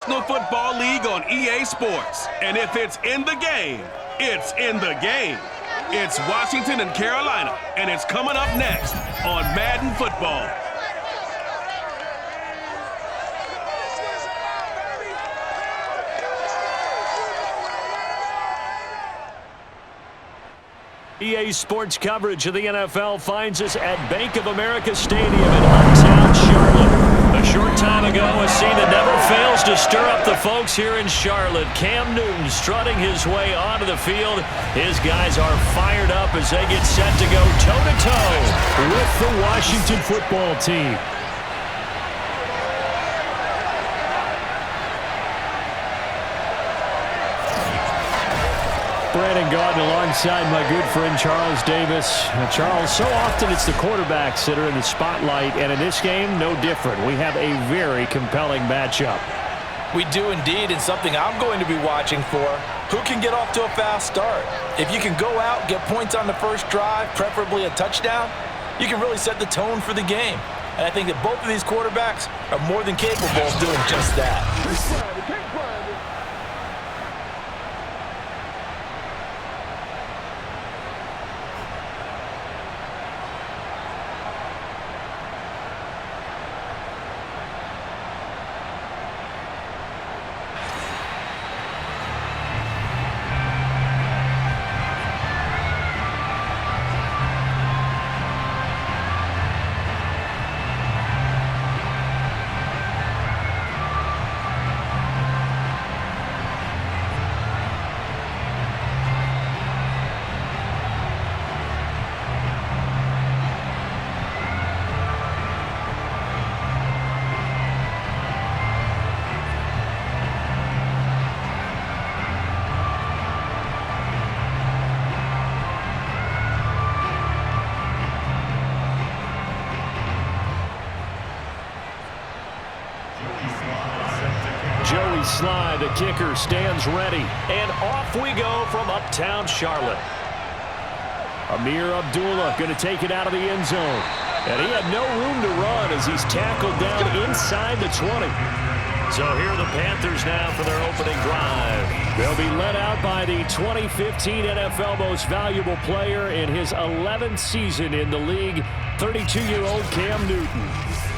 National Football League on EA Sports. And if it's in the game, it's in the game. It's Washington and Carolina, and it's coming up next on Madden Football. EA Sports coverage of the NFL finds us at Bank of America Stadium in uptown Charlotte. A short time ago, a scene that never fails to stir up the folks here in Charlotte. Cam Newton strutting his way onto the field. His guys are fired up as they get set to go toe-to-toe with the Washington football team. Brandon Gaudin alongside my good friend Charles Davis. Charles, so often it's the quarterbacks that are in the spotlight, and in this game, no different. We have a very compelling matchup. We do indeed, and something I'm going to be watching for. Who can get off to a fast start? If you can go out, get points on the first drive, preferably a touchdown, you can really set the tone for the game. And I think that both of these quarterbacks are more than capable of doing just that. Joey Sly, the kicker, stands ready. And off we go from uptown Charlotte. Amir Abdullah going to take it out of the end zone. And he had no room to run as he's tackled down inside the 20. So here are the Panthers now for their opening drive. They'll be led out by the 2015 NFL Most Valuable Player in his 11th season in the league, 32-year-old Cam Newton.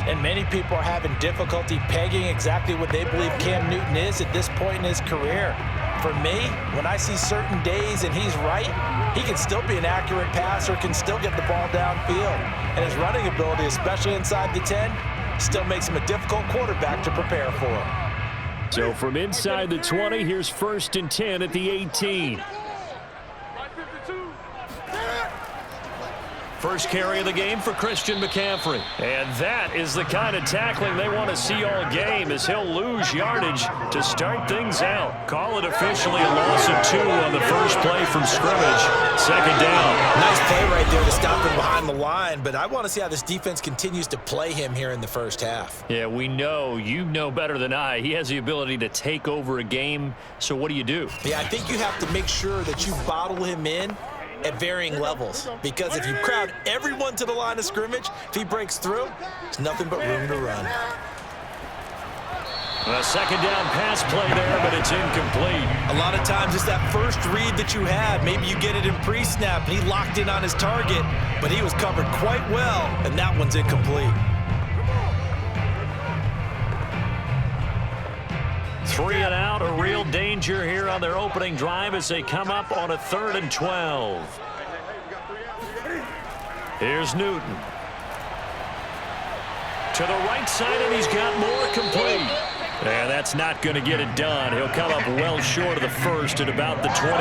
And many people are having difficulty pegging exactly what they believe Cam Newton is at this point in his career. For me, when I see certain days and he's right, he can still be an accurate passer, can still get the ball downfield. And his running ability, especially inside the 10, still makes him a difficult quarterback to prepare for. So from inside the 20, here's 1st and 10 at the 18. First carry of the game for Christian McCaffrey. And that is the kind of tackling they want to see all game, as he'll lose yardage to start things out. Call it officially a loss of 2 on the first play from scrimmage. 2nd down. Nice play right there to stop him behind the line, but I want to see how this defense continues to play him here in the first half. Yeah, we know. You know better than I. He has the ability to take over a game, so what do you do? Yeah, I think you have to make sure that you bottle him in at varying levels, because if you crowd everyone to the line of scrimmage, if he breaks through, there's nothing but room to run. A 2nd down pass play there, but it's incomplete. A lot of times it's that first read that you had. Maybe you get it in pre-snap, and he locked in on his target, but he was covered quite well, and that one's incomplete. 3 and out, a real danger here on their opening drive as they come up on a 3rd and 12. Here's Newton. To the right side, and he's got more complete. And that's not going to get it done. He'll come up well short of the first at about the 21.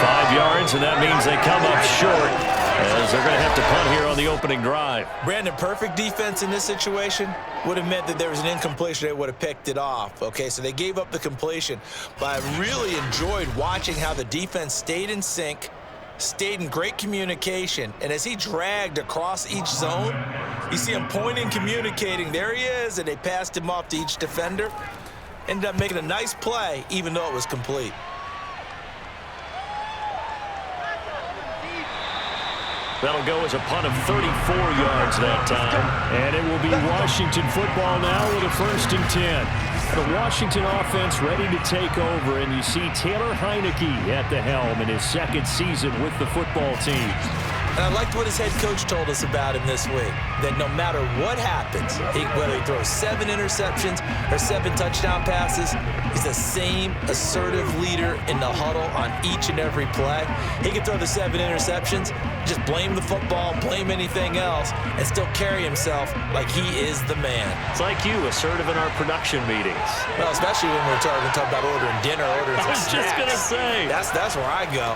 5 yards, and that means they come up short, as they're going to have to punt here on the opening drive. Brandon, perfect defense in this situation would have meant that there was an incompletion. They would have picked it off. Okay, so they gave up the completion. But I really enjoyed watching how the defense stayed in sync, stayed in great communication. And as he dragged across each zone, you see him pointing, communicating. There he is, and they passed him off to each defender. Ended up making a nice play, even though it was complete. That'll go as a punt of 34 yards that time. And it will be Washington football now with a 1st and 10. The Washington offense ready to take over, and you see Taylor Heineke at the helm in his second season with the football team. And I liked what his head coach told us about him this week, that no matter what happens, whether he throws 7 interceptions or 7 touchdown passes, he's the same assertive leader in the huddle on each and every play. He can throw the 7 interceptions, just blame the football, blame anything else, and still carry himself like he is the man. It's like you, assertive in our production meetings. Well, especially when we're talking about ordering dinner, ordering some snacks. I was just going to say. That's where I go.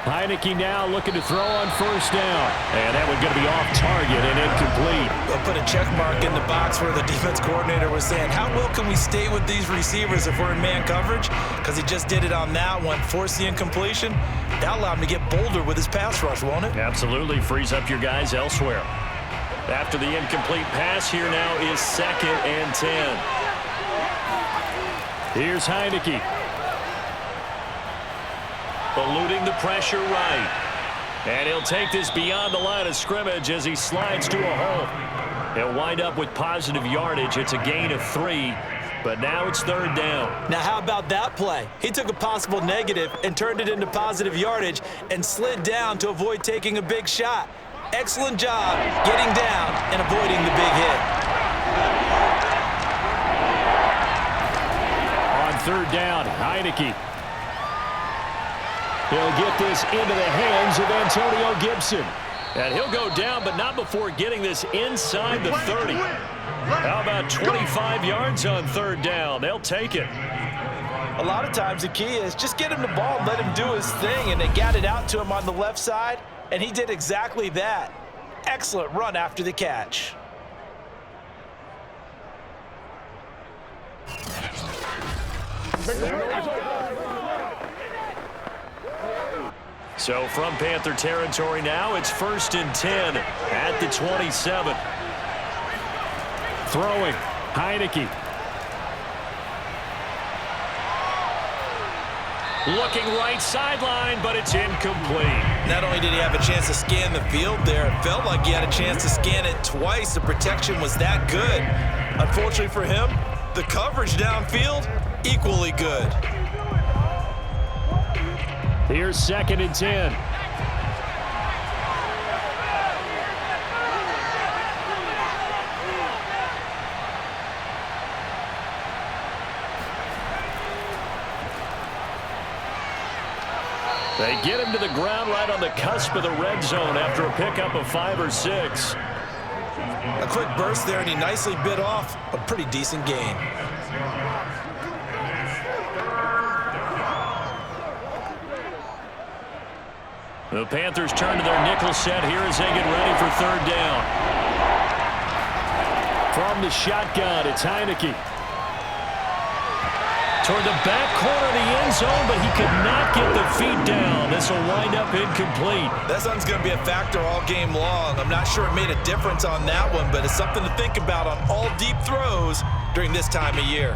Heineke now looking to throw on first down. And that one's going to be off target and incomplete. I'll put a check mark in the box where the defense coordinator was saying, how well can we stay with these receivers if we're in man coverage? Because he just did it on that one, forced the incompletion. That allowed him to get bolder with his pass rush, won't it? Absolutely. Frees up your guys elsewhere. After the incomplete pass, here now is 2nd and 10. Here's Heineke. Eluding the pressure right. And he'll take this beyond the line of scrimmage as he slides to a hole. He'll wind up with positive yardage. It's a gain of 3, but now it's 3rd down. Now how about that play? He took a possible negative and turned it into positive yardage and slid down to avoid taking a big shot. Excellent job getting down and avoiding the big hit. On 3rd down, Heineke. He'll get this into the hands of Antonio Gibson. And he'll go down, but not before getting this inside the 30. How about 25 yards on 3rd down? They'll take it. A lot of times the key is just get him the ball and let him do his thing, and they got it out to him on the left side, and he did exactly that. Excellent run after the catch. So from Panther territory now, it's 1st and 10 at the 27. Throwing, Heineke. Looking right sideline, but it's incomplete. Not only did he have a chance to scan the field there, it felt like he had a chance to scan it twice. The protection was that good. Unfortunately for him, the coverage downfield, equally good. Here's 2nd and 10. They get him to the ground right on the cusp of the red zone after a pickup of 5 or 6. A quick burst there, and he nicely bit off a pretty decent gain. The Panthers turn to their nickel set here as they get ready for 3rd down. From the shotgun, it's Heineke. Toward the back corner of the end zone, but he could not get the feet down. This will wind up incomplete. That sun's going to be a factor all game long. I'm not sure it made a difference on that one, but it's something to think about on all deep throws during this time of year.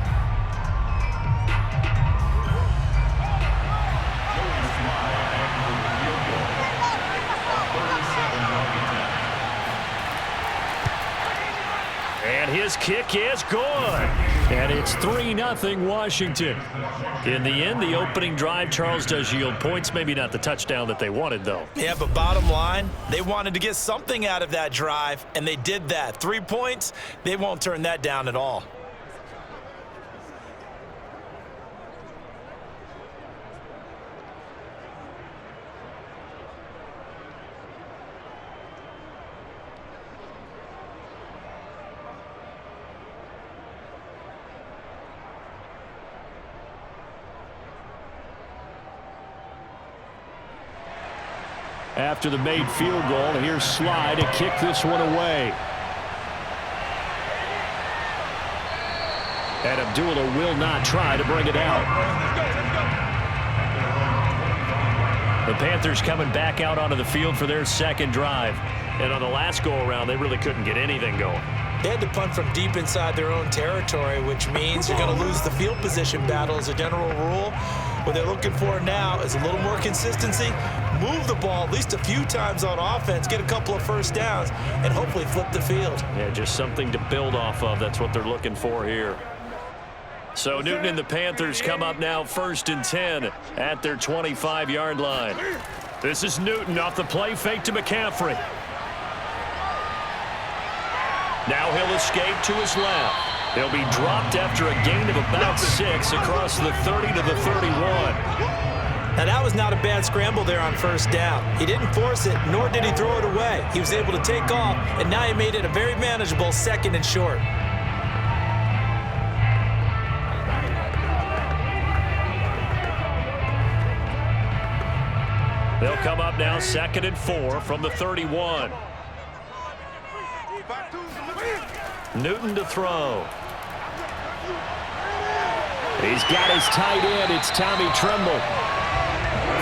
And his kick is good. And it's 3-0 Washington. In the end, the opening drive, Charles, does yield points. Maybe not the touchdown that they wanted, though. Yeah, but bottom line, they wanted to get something out of that drive, and they did that. 3 points, they won't turn that down at all. After the made field goal, here's Slye to kick this one away. And Abdullah will not try to bring it out. The Panthers coming back out onto the field for their 2nd drive. And on the last go-around, they really couldn't get anything going. They had to punt from deep inside their own territory, which means you're going to lose the field position battle as a general rule. What they're looking for now is a little more consistency, move the ball at least a few times on offense, get a couple of first downs, and hopefully flip the field. Yeah, just something to build off of. That's what they're looking for here. So Newton and the Panthers come up now 1st and 10 at their 25-yard line. This is Newton off the play fake to McCaffrey. Now he'll escape to his left. He'll be dropped after a gain of about 6 across the 30 to the 31. Now, that was not a bad scramble there on 1st down. He didn't force it, nor did he throw it away. He was able to take off, and now he made it a very manageable 2nd and short. They'll come up now 2nd and 4 from the 31. Newton to throw. He's got his tight end. It's Tommy Tremble.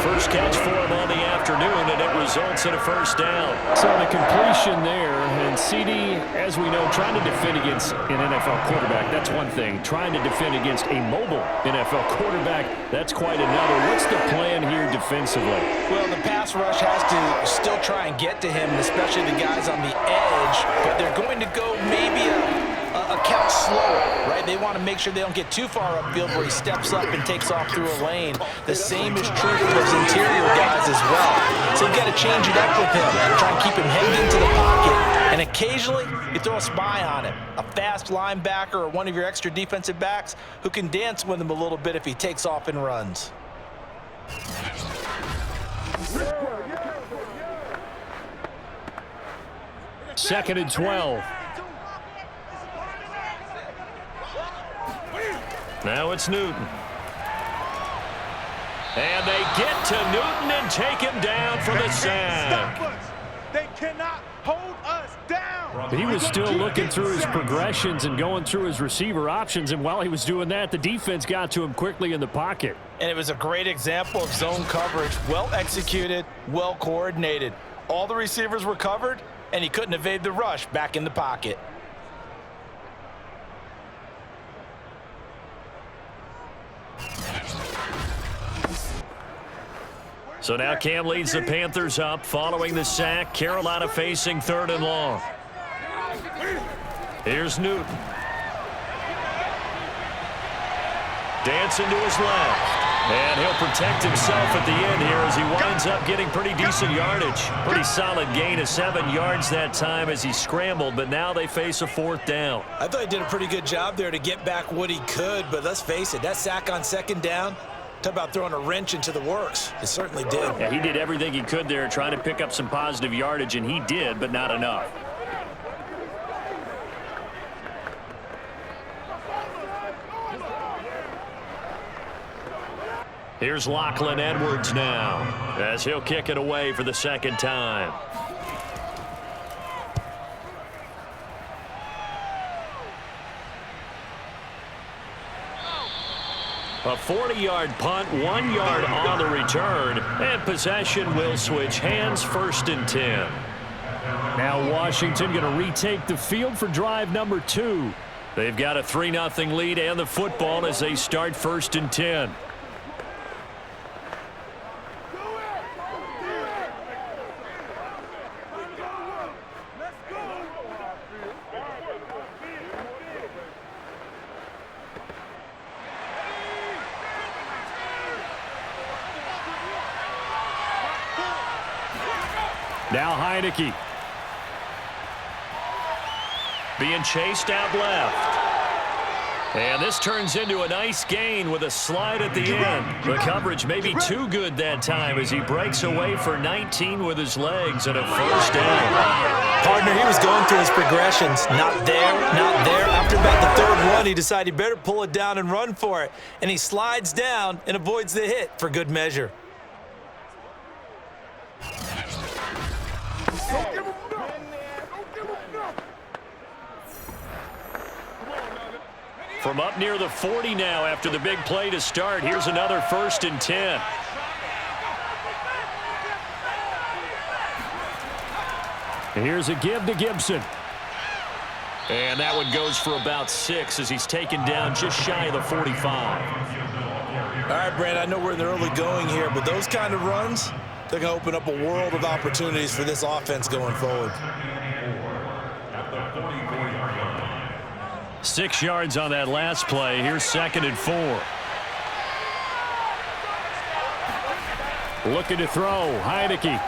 First catch for him on the afternoon, and it results in a 1st down. So the completion there, and CD, as we know, trying to defend against an NFL quarterback, that's one thing. Trying to defend against a mobile NFL quarterback, that's quite another. What's the plan here defensively? Well, the pass rush has to still try and get to him, especially the guys on the edge, but they're going to go maybe a count slower, right? They want to make sure they don't get too far upfield where he steps up and takes off through a lane. The same is true for those interior guys as well. So you got to change it up with him. Try and keep him hemmed into the pocket. And occasionally, you throw a spy on him. A fast linebacker or one of your extra defensive backs who can dance with him a little bit if he takes off and runs. Second and 12. Now it's Newton. And they get to Newton and take him down for the sack. They cannot hold us down. He was still looking through his progressions and going through his receiver options, and while he was doing that, the defense got to him quickly in the pocket. And it was a great example of zone coverage. Well executed, well coordinated. All the receivers were covered, and he couldn't evade the rush back in the pocket. So now Cam leads the Panthers up following the sack. Carolina facing 3rd and long. Here's Newton. Dancing to his left. And he'll protect himself at the end here as he winds up getting pretty decent yardage. Pretty solid gain of 7 yards that time as he scrambled, but now they face a 4th down. I thought he did a pretty good job there to get back what he could, but let's face it, that sack on 2nd down, talk about throwing a wrench into the works. It certainly did. Yeah, he did everything he could there trying to pick up some positive yardage, and he did, but not enough. Here's Lachlan Edwards now as he'll kick it away for the 2nd time. A 40-yard punt, 1 yard on the return, and possession will switch hands. 1st and 10. Now Washington going to retake the field for drive number 2. They've got a 3-0 lead and the football as they start 1st and 10. Now Heineke. Being chased out left. And this turns into a nice gain with a slide at the end. The coverage may be too good that time as he breaks away for 19 with his legs and a 1st down. Partner, he was going through his progressions. Not there, not there. After about the 3rd one, he decided he better pull it down and run for it. And he slides down and avoids the hit for good measure. From up near the 40 now after the big play to start. Here's another 1st and 10. And here's a give to Gibson. And that one goes for about 6 as he's taken down just shy of the 45. All right, Brand, I know we're in the early going here, but those kind of runs, they're going to open up a world of opportunities for this offense going forward. 6 yards on that last play. Here's 2nd and 4. Looking to throw. Heineke.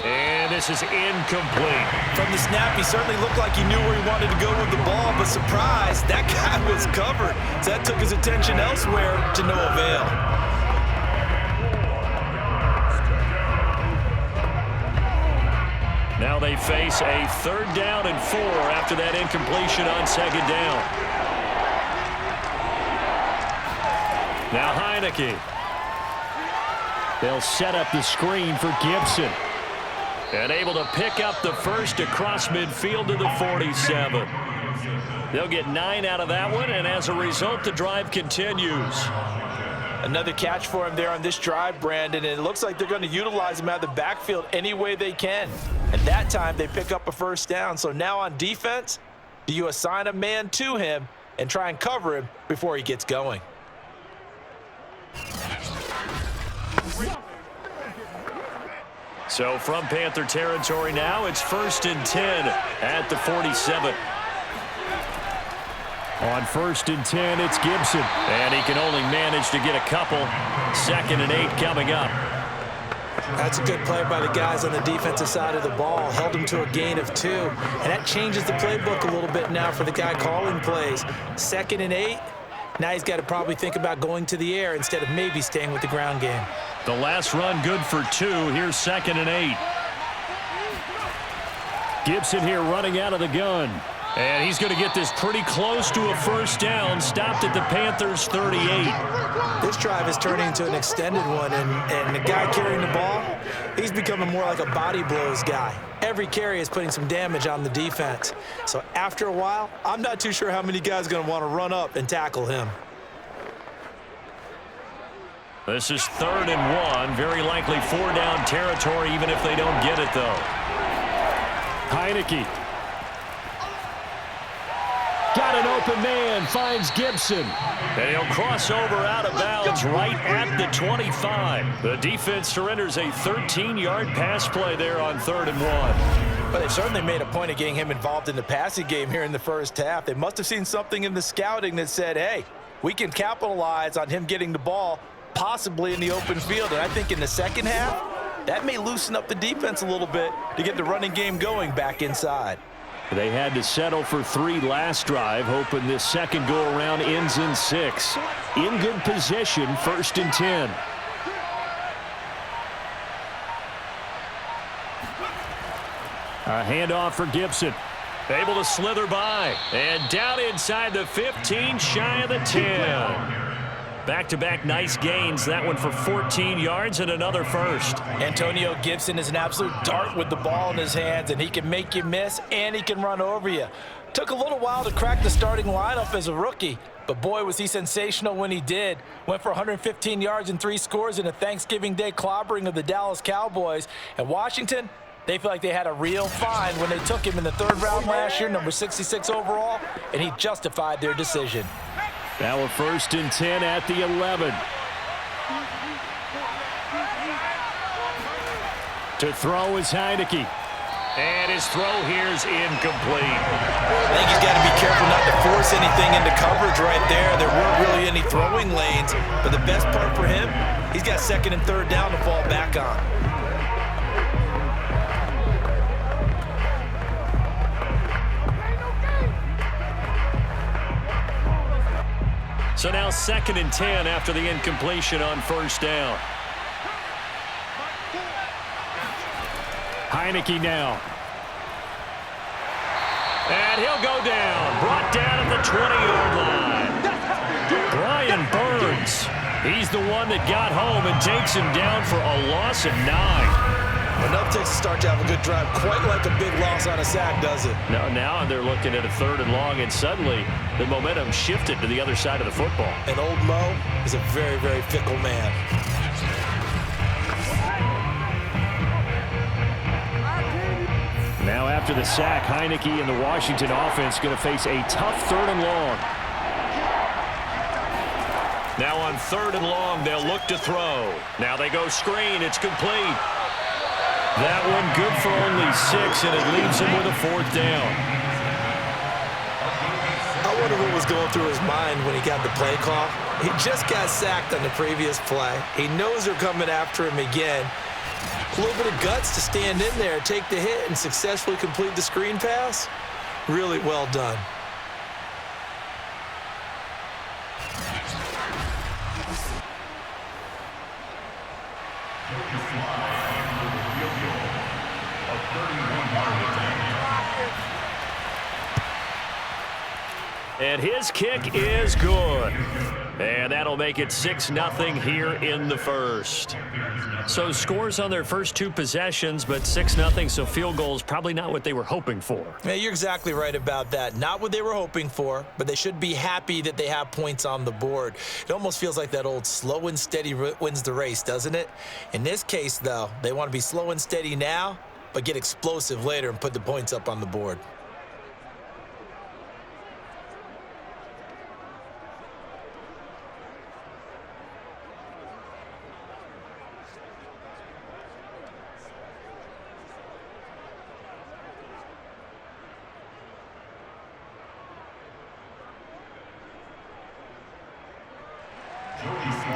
And this is incomplete. From the snap, he certainly looked like he knew where he wanted to go with the ball, but surprise, that guy was covered. So that took his attention elsewhere to no avail. Now they face a 3rd down and 4 after that incompletion on 2nd down. Now Heineke. They'll set up the screen for Gibson. And able to pick up the first across midfield to the 47. They'll get 9 out of that one, and as a result, the drive continues. Another catch for him there on this drive, Brandon, and it looks like they're going to utilize him out of the backfield any way they can. At that time, they pick up a 1st down. So now on defense, do you assign a man to him and try and cover him before he gets going? So from Panther territory now, it's 1st and 10 at the 47. On 1st and 10, it's Gibson. And he can only manage to get a couple. 2nd and 8 coming up. That's a good play by the guys on the defensive side of the ball. Held him to a gain of 2. And that changes the playbook a little bit now for the guy calling plays. 2nd and 8. Now he's got to probably think about going to the air instead of maybe staying with the ground game. The last run good for 2. Here's 2nd and 8. Gibson here running out of the gun. And he's going to get this pretty close to a 1st down. Stopped at the Panthers' 38. This drive is turning into an extended one, and the guy carrying the ball, he's becoming more like a body blows guy. Every carry is putting some damage on the defense. So after a while, I'm not too sure how many guys are going to want to run up and tackle him. This is 3rd and 1. Very likely 4-down territory, even if they don't get it, though. Heineke. Got an open man, finds Gibson. And he'll cross over out of bounds right at the 25. The defense surrenders a 13-yard pass play there on 3rd and 1. But they've certainly made a point of getting him involved in the passing game here in the first half. They must have seen something in the scouting that said, hey, we can capitalize on him getting the ball possibly in the open field. And I think in the second half, that may loosen up the defense a little bit to get the running game going back inside. They had to settle for 3 last drive, hoping this second go-around ends in 6. In good position, 1st and 10. A handoff for Gibson. Able to slither by. And down inside the 15, shy of the 10. Back-to-back nice gains. That one for 14 yards and another 1st. Antonio Gibson is an absolute dart with the ball in his hands, and he can make you miss and he can run over you. Took a little while to crack the starting lineup as a rookie, but boy, was he sensational when he did. Went for 115 yards and 3 scores in a Thanksgiving Day clobbering of the Dallas Cowboys. And Washington, they feel like they had a real find when they took him in the 3rd round last year, number 66 overall, and he justified their decision. Now a 1st and 10 at the 11. To throw is Heineke. And his throw here is incomplete. I think he's got to be careful not to force anything into coverage right there. There weren't really any throwing lanes, but the best part for him, he's got 2nd and 3rd down to fall back on. So now 2nd and 10 after the incompletion on 1st down. Heineke now. And he'll go down. Brought down at the 20-yard line. Brian Burns. He's the one that got home and takes him down for a loss of 9. Enough takes to start to have a good drive. Quite like a big loss on a sack, does it? No, now they're looking at a 3rd and long, and suddenly the momentum shifted to the other side of the football. And old Mo is a very, very fickle man. Now after the sack, Heineke and the Washington offense going to face a tough 3rd and long. Now on 3rd and long, they'll look to throw. Now they go screen. It's complete. That one good for only 6, and it leaves him with a 4th down. I wonder going through his mind when he got the play call? He just got sacked on the previous play. He knows they're coming after him again. A little bit of guts to stand in there, take the hit, and successfully complete the screen pass. Really well done. And his kick is good. And that'll make it 6-0 here in the first. So scores on their first two possessions, but 6-0, so field goals probably not what they were hoping for. Yeah, you're exactly right about that. Not what they were hoping for, but they should be happy that they have points on the board. It almost feels like that old slow and steady wins the race, doesn't it? In this case, though, they want to be slow and steady now, but get explosive later and put the points up on the board.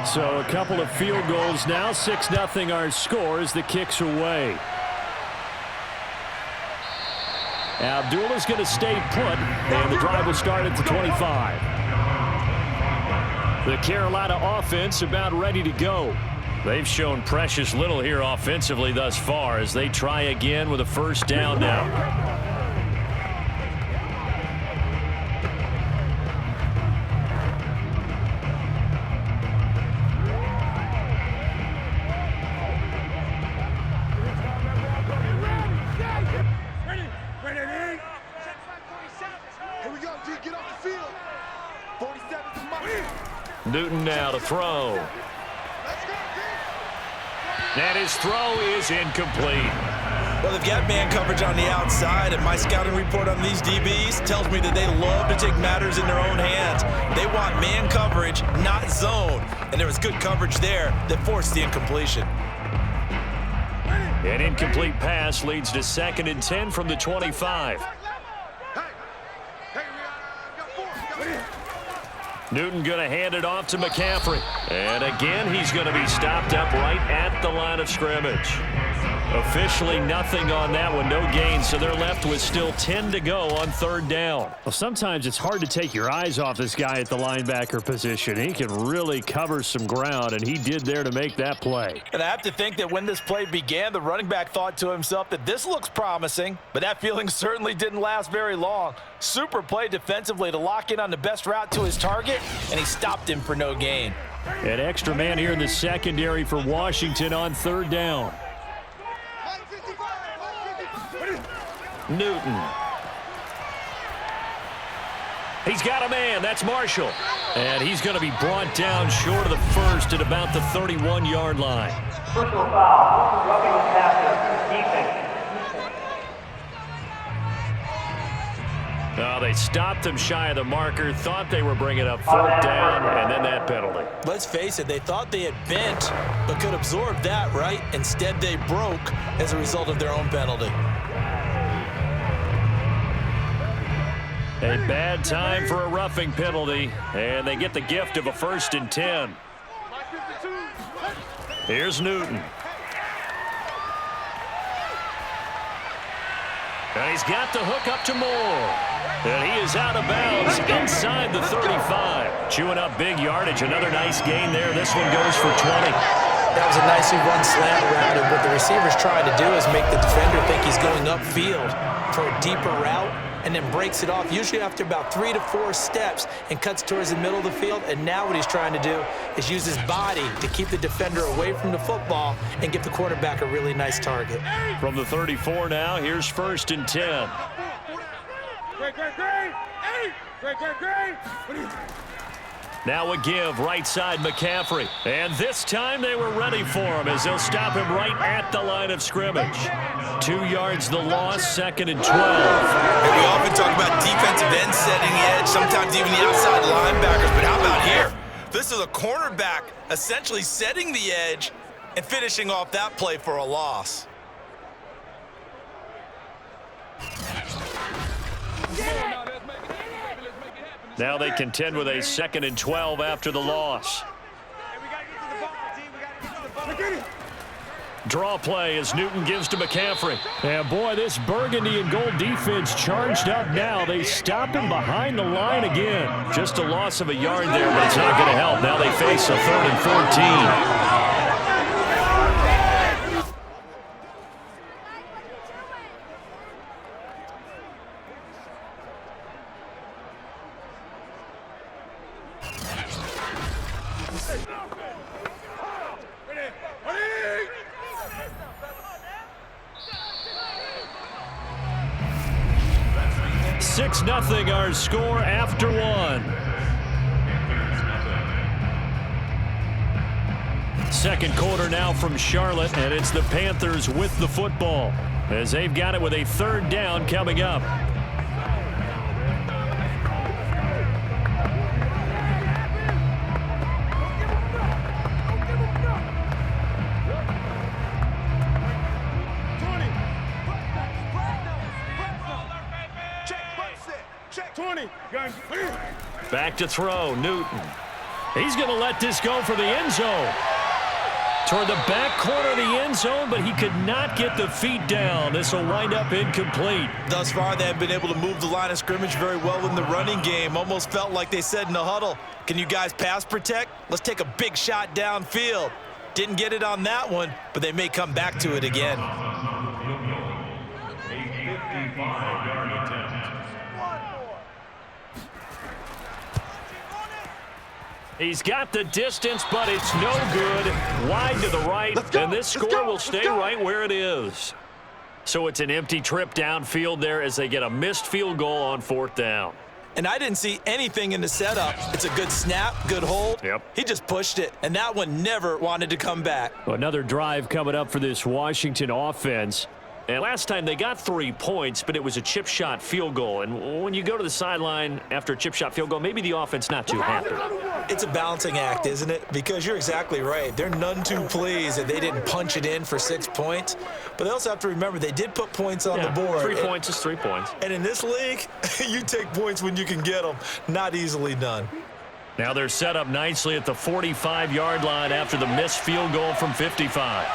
So a couple of field goals now. 6-0 our score as the kick's away. Abdullah's going to stay put, and the drive will start at the 25. The Carolina offense about ready to go. They've shown precious little here offensively thus far as they try again with a first down now. Newton now to throw. And his throw is incomplete. Well, they've got man coverage on the outside, and my scouting report on these DBs tells me that they love to take matters in their own hands. They want man coverage, not zone. And there was good coverage there that forced the incompletion. An incomplete pass leads to 2nd and 10 from the 25. Newton going to hand it off to McCaffrey. And again, he's going to be stopped up right at the line of scrimmage. Officially nothing on that one, no gain, so they're left with still 10 to go on 3rd down. Well, sometimes it's hard to take your eyes off this guy at the linebacker position. He can really cover some ground, and he did there to make that play. And I have to think that when this play began, the running back thought to himself that this looks promising, but that feeling certainly didn't last very long. Super play defensively to lock in on the best route to his target, and he stopped him for no gain. An extra man here in the secondary for Washington on 3rd down. Newton. He's got a man. That's Marshall. And he's going to be brought down short of the first at about the 31-yard line. Personal foul. Roughing the passer. Defense. No, they stopped him shy of the marker, thought they were bringing up 4th down, and then that penalty. Let's face it, they thought they had bent, but could absorb that, right? Instead, they broke as a result of their own penalty. A bad time for a roughing penalty, and they get the gift of a 1st and 10. Here's Newton. And he's got the hook up to Moore. And he is out of bounds inside the 35. Chewing up big yardage. Another nice gain there. This one goes for 20. That was a nicely run slant route, and what the receiver's trying to do is make the defender think he's going upfield for a deeper route, and then breaks it off, usually after about 3 to 4 steps, and cuts towards the middle of the field. And now what he's trying to do is use his body to keep the defender away from the football and give the quarterback a really nice target. From the 34 now, here's 1st and 10. Now a give, right side McCaffrey. And this time they were ready for him as they'll stop him right at the line of scrimmage. 2 yards the loss, 2nd and 12. And we often talk about defensive ends setting the edge, sometimes even the outside linebackers, but how about here? This is a cornerback essentially setting the edge and finishing off that play for a loss. Now they contend with a 2nd and 12 after the loss. Draw play as Newton gives to McCaffrey. And boy, this burgundy and gold defense charged up now. They stop him behind the line again. Just a loss of a yard there, but it's not going to help. Now they face a 3rd and 14. Nothing our score after one. Second quarter now from Charlotte, and it's the Panthers with the football as they've got it with a 3rd down coming up. Back to throw, Newton. He's going to let this go for the end zone. Toward the back corner of the end zone, but he could not get the feet down. This will wind up incomplete. Thus far, they have been able to move the line of scrimmage very well in the running game. Almost felt like they said in the huddle, can you guys pass protect? Let's take a big shot downfield. Didn't get it on that one, but they may come back to it again. He's got the distance, but it's no good. Wide to the right, and this score will stay right where it is. So it's an empty trip downfield there as they get a missed field goal on 4th down. And I didn't see anything in the setup. It's a good snap, good hold. Yep. He just pushed it, and that one never wanted to come back. Another drive coming up for this Washington offense. And last time they got 3 points, but it was a chip shot field goal. And when you go to the sideline after a chip shot field goal, maybe the offense not too happy. It's a balancing act, isn't it? Because you're exactly right. They're none too pleased that they didn't punch it in for 6 points. But they also have to remember they did put points on the board. 3 points is 3 points. And in this league, you take points when you can get them. Not easily done. Now they're set up nicely at the 45-yard line after the missed field goal from 55.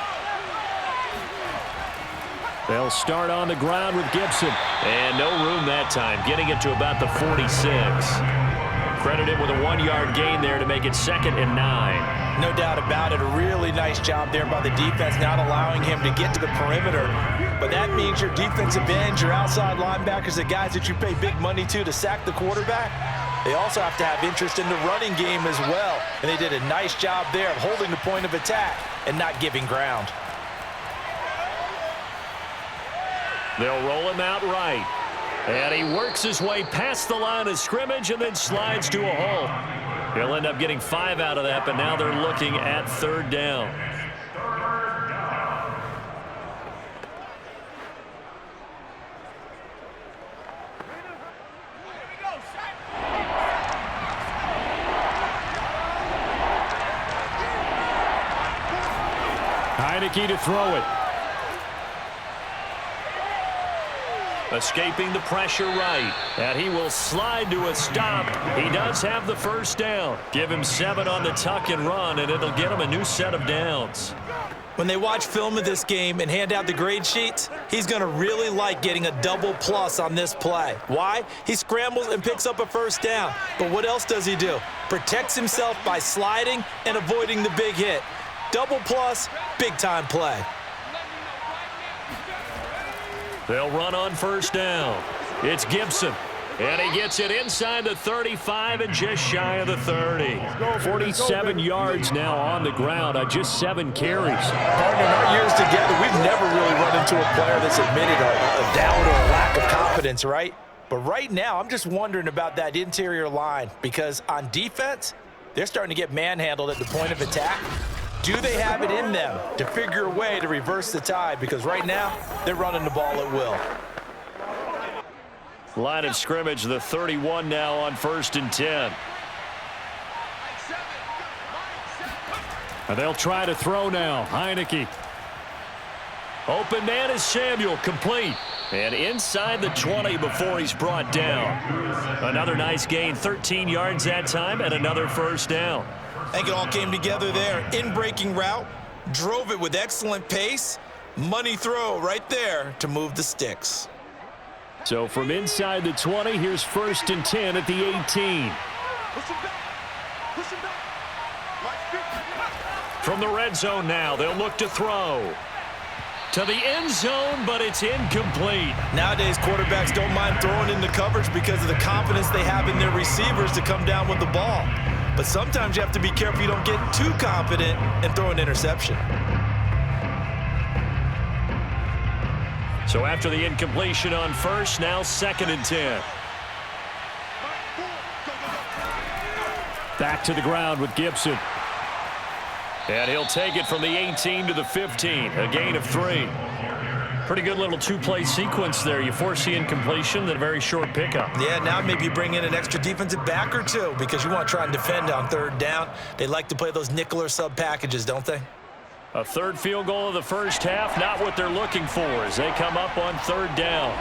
They'll start on the ground with Gibson. And no room that time, getting it to about the 46. Credited with a 1-yard gain there to make it 2nd and 9. No doubt about it. A really nice job there by the defense, not allowing him to get to the perimeter. But that means your defensive ends, your outside linebackers, the guys that you pay big money to sack the quarterback, they also have to have interest in the running game as well. And they did a nice job there of holding the point of attack and not giving ground. They'll roll him out right. And he works his way past the line of scrimmage and then slides to a hole. He'll end up getting 5 out of that, but now they're looking at 3rd down. Heineke to throw it. Escaping the pressure right. And he will slide to a stop. He does have the 1st down. Give him 7 on the tuck and run, and it'll get him a new set of downs. When they watch film of this game and hand out the grade sheets, he's going to really like getting a double plus on this play. Why? He scrambles and picks up a 1st down. But what else does he do? Protects himself by sliding and avoiding the big hit. Double plus, big-time play. They'll run on 1st down. It's Gibson. And he gets it inside the 35 and just shy of the 30. 47 yards now on the ground on just 7 carries. Partner, in our years together, we've never really run into a player that's admitted a doubt or a lack of confidence, right? But right now, I'm just wondering about that interior line because on defense, they're starting to get manhandled at the point of attack. Do they have it in them to figure a way to reverse the tide? Because right now, they're running the ball at will. Line of scrimmage, the 31 now on 1st and 10. And they'll try to throw now. Heineke. Open man is Samuel, complete. And inside the 20 before he's brought down. Another nice gain, 13 yards that time, and another first down. I think it all came together there. In-breaking route, drove it with excellent pace. Money throw right there to move the sticks. So from inside the 20, here's 1st and 10 at the 18. Push him back. Push him back. From the red zone now, they'll look to throw. To the end zone, but it's incomplete. Nowadays, quarterbacks don't mind throwing into coverage because of the confidence they have in their receivers to come down with the ball. But sometimes you have to be careful you don't get too confident and throw an interception. So after the incompletion on 1st, now 2nd and 10. Back to the ground with Gibson. And he'll take it from the 18 to the 15, a gain of 3. Pretty good little two-play sequence there. You force the incompletion, then a very short pickup. Yeah, now maybe you bring in an extra defensive back or two because you want to try and defend on 3rd down. They like to play those nickel or sub packages, don't they? A 3rd field goal of the first half, not what they're looking for as they come up on 3rd down.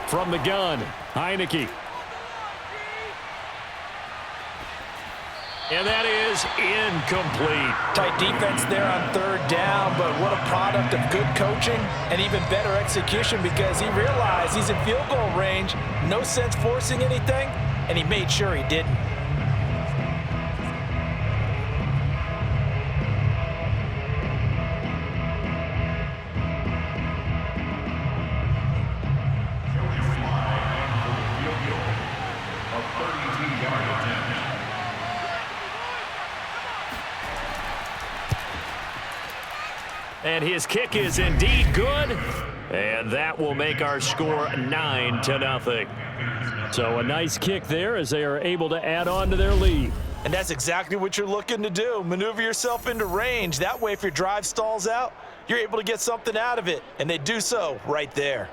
From the gun, Heineke. And that is incomplete. Tight defense there on 3rd down, but what a product of good coaching and even better execution because he realized he's in field goal range, no sense forcing anything, and he made sure he didn't. And his kick is indeed good. And that will make our score 9-0. So a nice kick there as they are able to add on to their lead. And that's exactly what you're looking to do. Maneuver yourself into range. That way, if your drive stalls out, you're able to get something out of it. And they do so right there.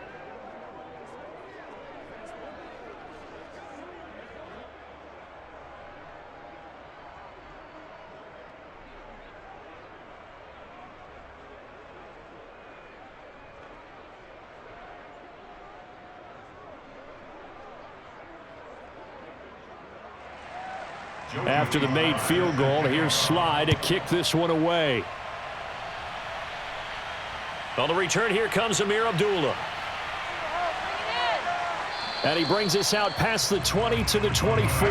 After the made field goal, here's Sly to kick this one away. On the return, here comes Amir Abdullah. And he brings us out past the 20 to the 24.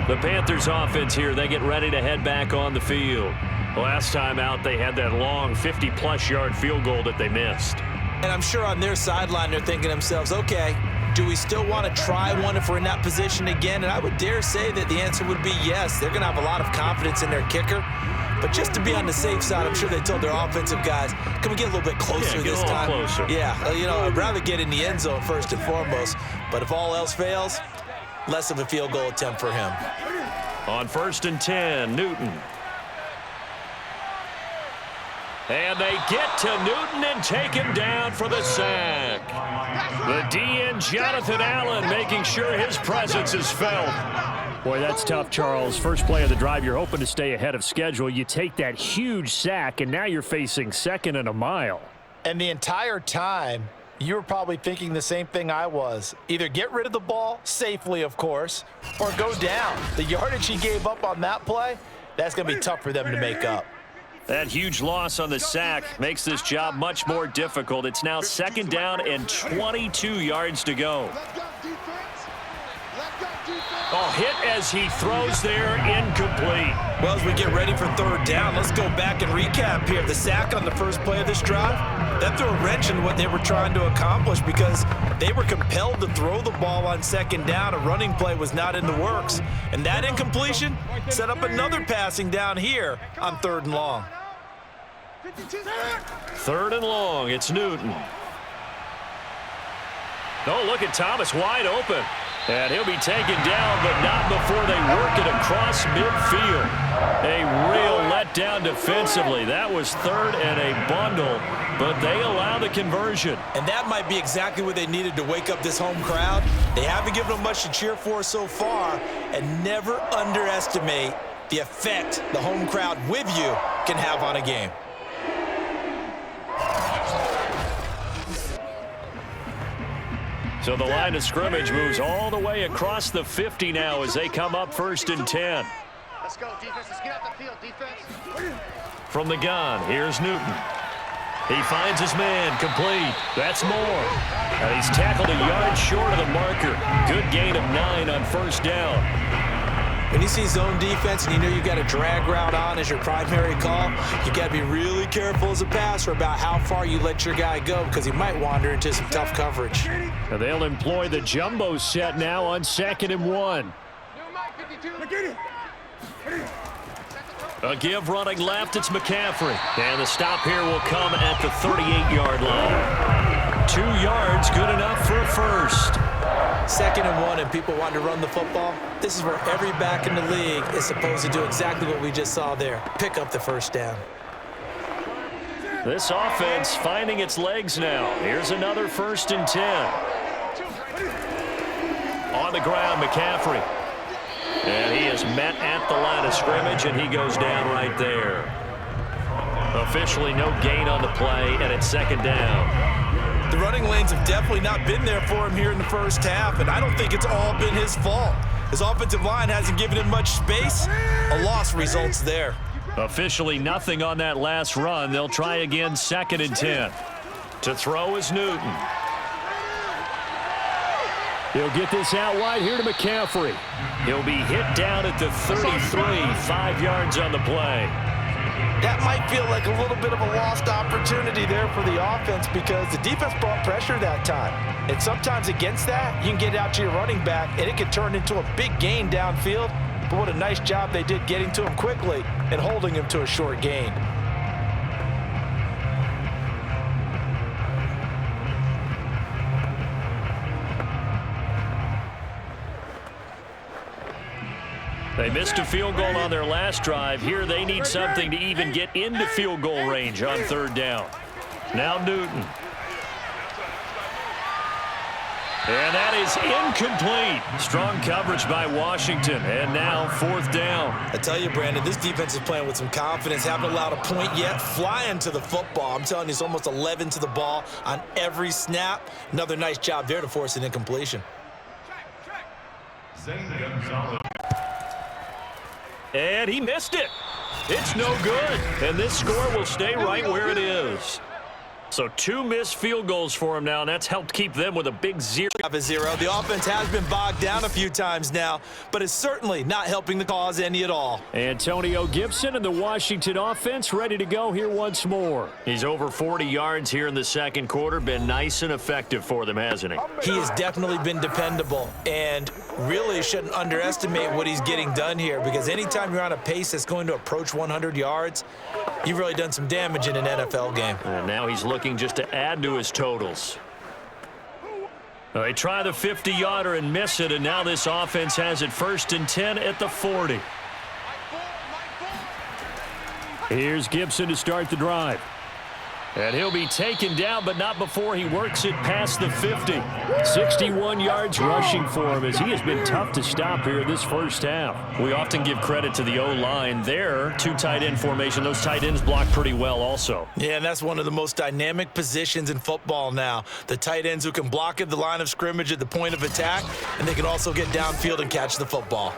The Panthers offense here, they get ready to head back on the field. Last time out, they had that long 50-plus yard field goal that they missed. And I'm sure on their sideline, they're thinking to themselves, okay, do we still want to try one if we're in that position again? And I would dare say that the answer would be yes. They're going to have a lot of confidence in their kicker. But just to be on the safe side, I'm sure they told their offensive guys, can we get a little bit closer this time? Closer. Yeah, you know, I'd rather get in the end zone first and foremost. But if all else fails, less of a field goal attempt for him. On 1st and 10, Newton. And they get to Newton and take him down for the sack. The DN, Jonathan Allen, making sure his presence is felt. Boy, that's tough, Charles. First play of the drive, you're hoping to stay ahead of schedule. You take that huge sack, and now you're facing 2nd and a mile. And the entire time, you were probably thinking the same thing I was. Either get rid of the ball, safely, of course, or go down. The yardage he gave up on that play, that's going to be tough for them to make up. That huge loss on the sack makes this job much more difficult. It's now 2nd down and 22 yards to go. Oh, hit as he throws there, incomplete. Well, as we get ready for 3rd down, let's go back and recap here. The sack on the first play of this drive, that threw a wrench in what they were trying to accomplish because they were compelled to throw the ball on 2nd down. A running play was not in the works. And that incompletion set up another passing down here on 3rd and long. 3rd and long, it's Newton. Oh, look at Thomas wide open. And he'll be taken down, but not before they work it across midfield. A real letdown defensively. That was 3rd and a bundle, but they allow the conversion. And that might be exactly what they needed to wake up this home crowd. They haven't given them much to cheer for so far, and never underestimate the effect the home crowd with you can have on a game. So the line of scrimmage moves all the way across the 50 now as they come up 1st and 10. Let's go, defense. Let's get out the field, defense. From the gun, here's Newton. He finds his man, complete. That's Moore. And he's tackled a yard short of the marker. Good gain of 9 on 1st down. When you see zone defense and you know you got a drag route on as your primary call, you got to be really careful as a passer about how far you let your guy go because he might wander into some tough coverage. And they'll employ the jumbo set now on 2nd and 1. A give running left, it's McCaffrey. And the stop here will come at the 38-yard line. 2 yards, good enough for a first. 2nd and 1 and people want to run the football. This is where every back in the league is supposed to do exactly what we just saw there. Pick up the 1st down. This offense finding its legs now. Here's another 1st and 10. On the ground, McCaffrey. And he is met at the line of scrimmage, and he goes down right there. Officially no gain on the play, and it's 2nd down. The running lanes have definitely not been there for him here in the first half, and I don't think it's all been his fault. His offensive line hasn't given him much space. A loss results there. Officially nothing on that last run. They'll try again 2nd and 10. To throw is Newton. He'll get this out wide here to McCaffrey. He'll be hit down at the 33, 5 yards on the play. That might feel like a little bit of a lost opportunity there for the offense because the defense brought pressure that time. And sometimes against that, you can get out to your running back, and it can turn into a big gain downfield. But what a nice job they did getting to him quickly and holding him to a short gain. They missed a field goal on their last drive. Here they need something to even get into field goal range on 3rd down. Now Newton. And that is incomplete. Strong coverage by Washington. And now 4th down. I tell you, Brandon, this defense is playing with some confidence. Haven't allowed a point yet. Flying to the football. I'm telling you, it's almost 11 to the ball on every snap. Another nice job there to force an incompletion. And he missed it. It's no good. And this score will stay right where it is. So 2 missed field goals for him now, and that's helped keep them with a big 0. The offense has been bogged down a few times now, but it's certainly not helping the cause any at all. Antonio Gibson and the Washington offense ready to go here once more. He's over 40 yards here in the 2nd quarter. Been nice and effective for them, hasn't he? He has definitely been dependable, and really shouldn't underestimate what he's getting done here because anytime you're on a pace that's going to approach 100 yards, you've really done some damage in an NFL game. And now he's looking just to add to his totals. They try the 50-yarder and miss it, and now this offense has it 1st and 10 at the 40. Here's Gibson to start the drive. And he'll be taken down, but not before he works it past the 50. 61 yards rushing for him as he has been tough to stop here this first half. We often give credit to the O-line. There, 2 tight end formation. Those tight ends block pretty well also. Yeah, and that's one of the most dynamic positions in football now. The tight ends who can block at the line of scrimmage at the point of attack, and they can also get downfield and catch the football.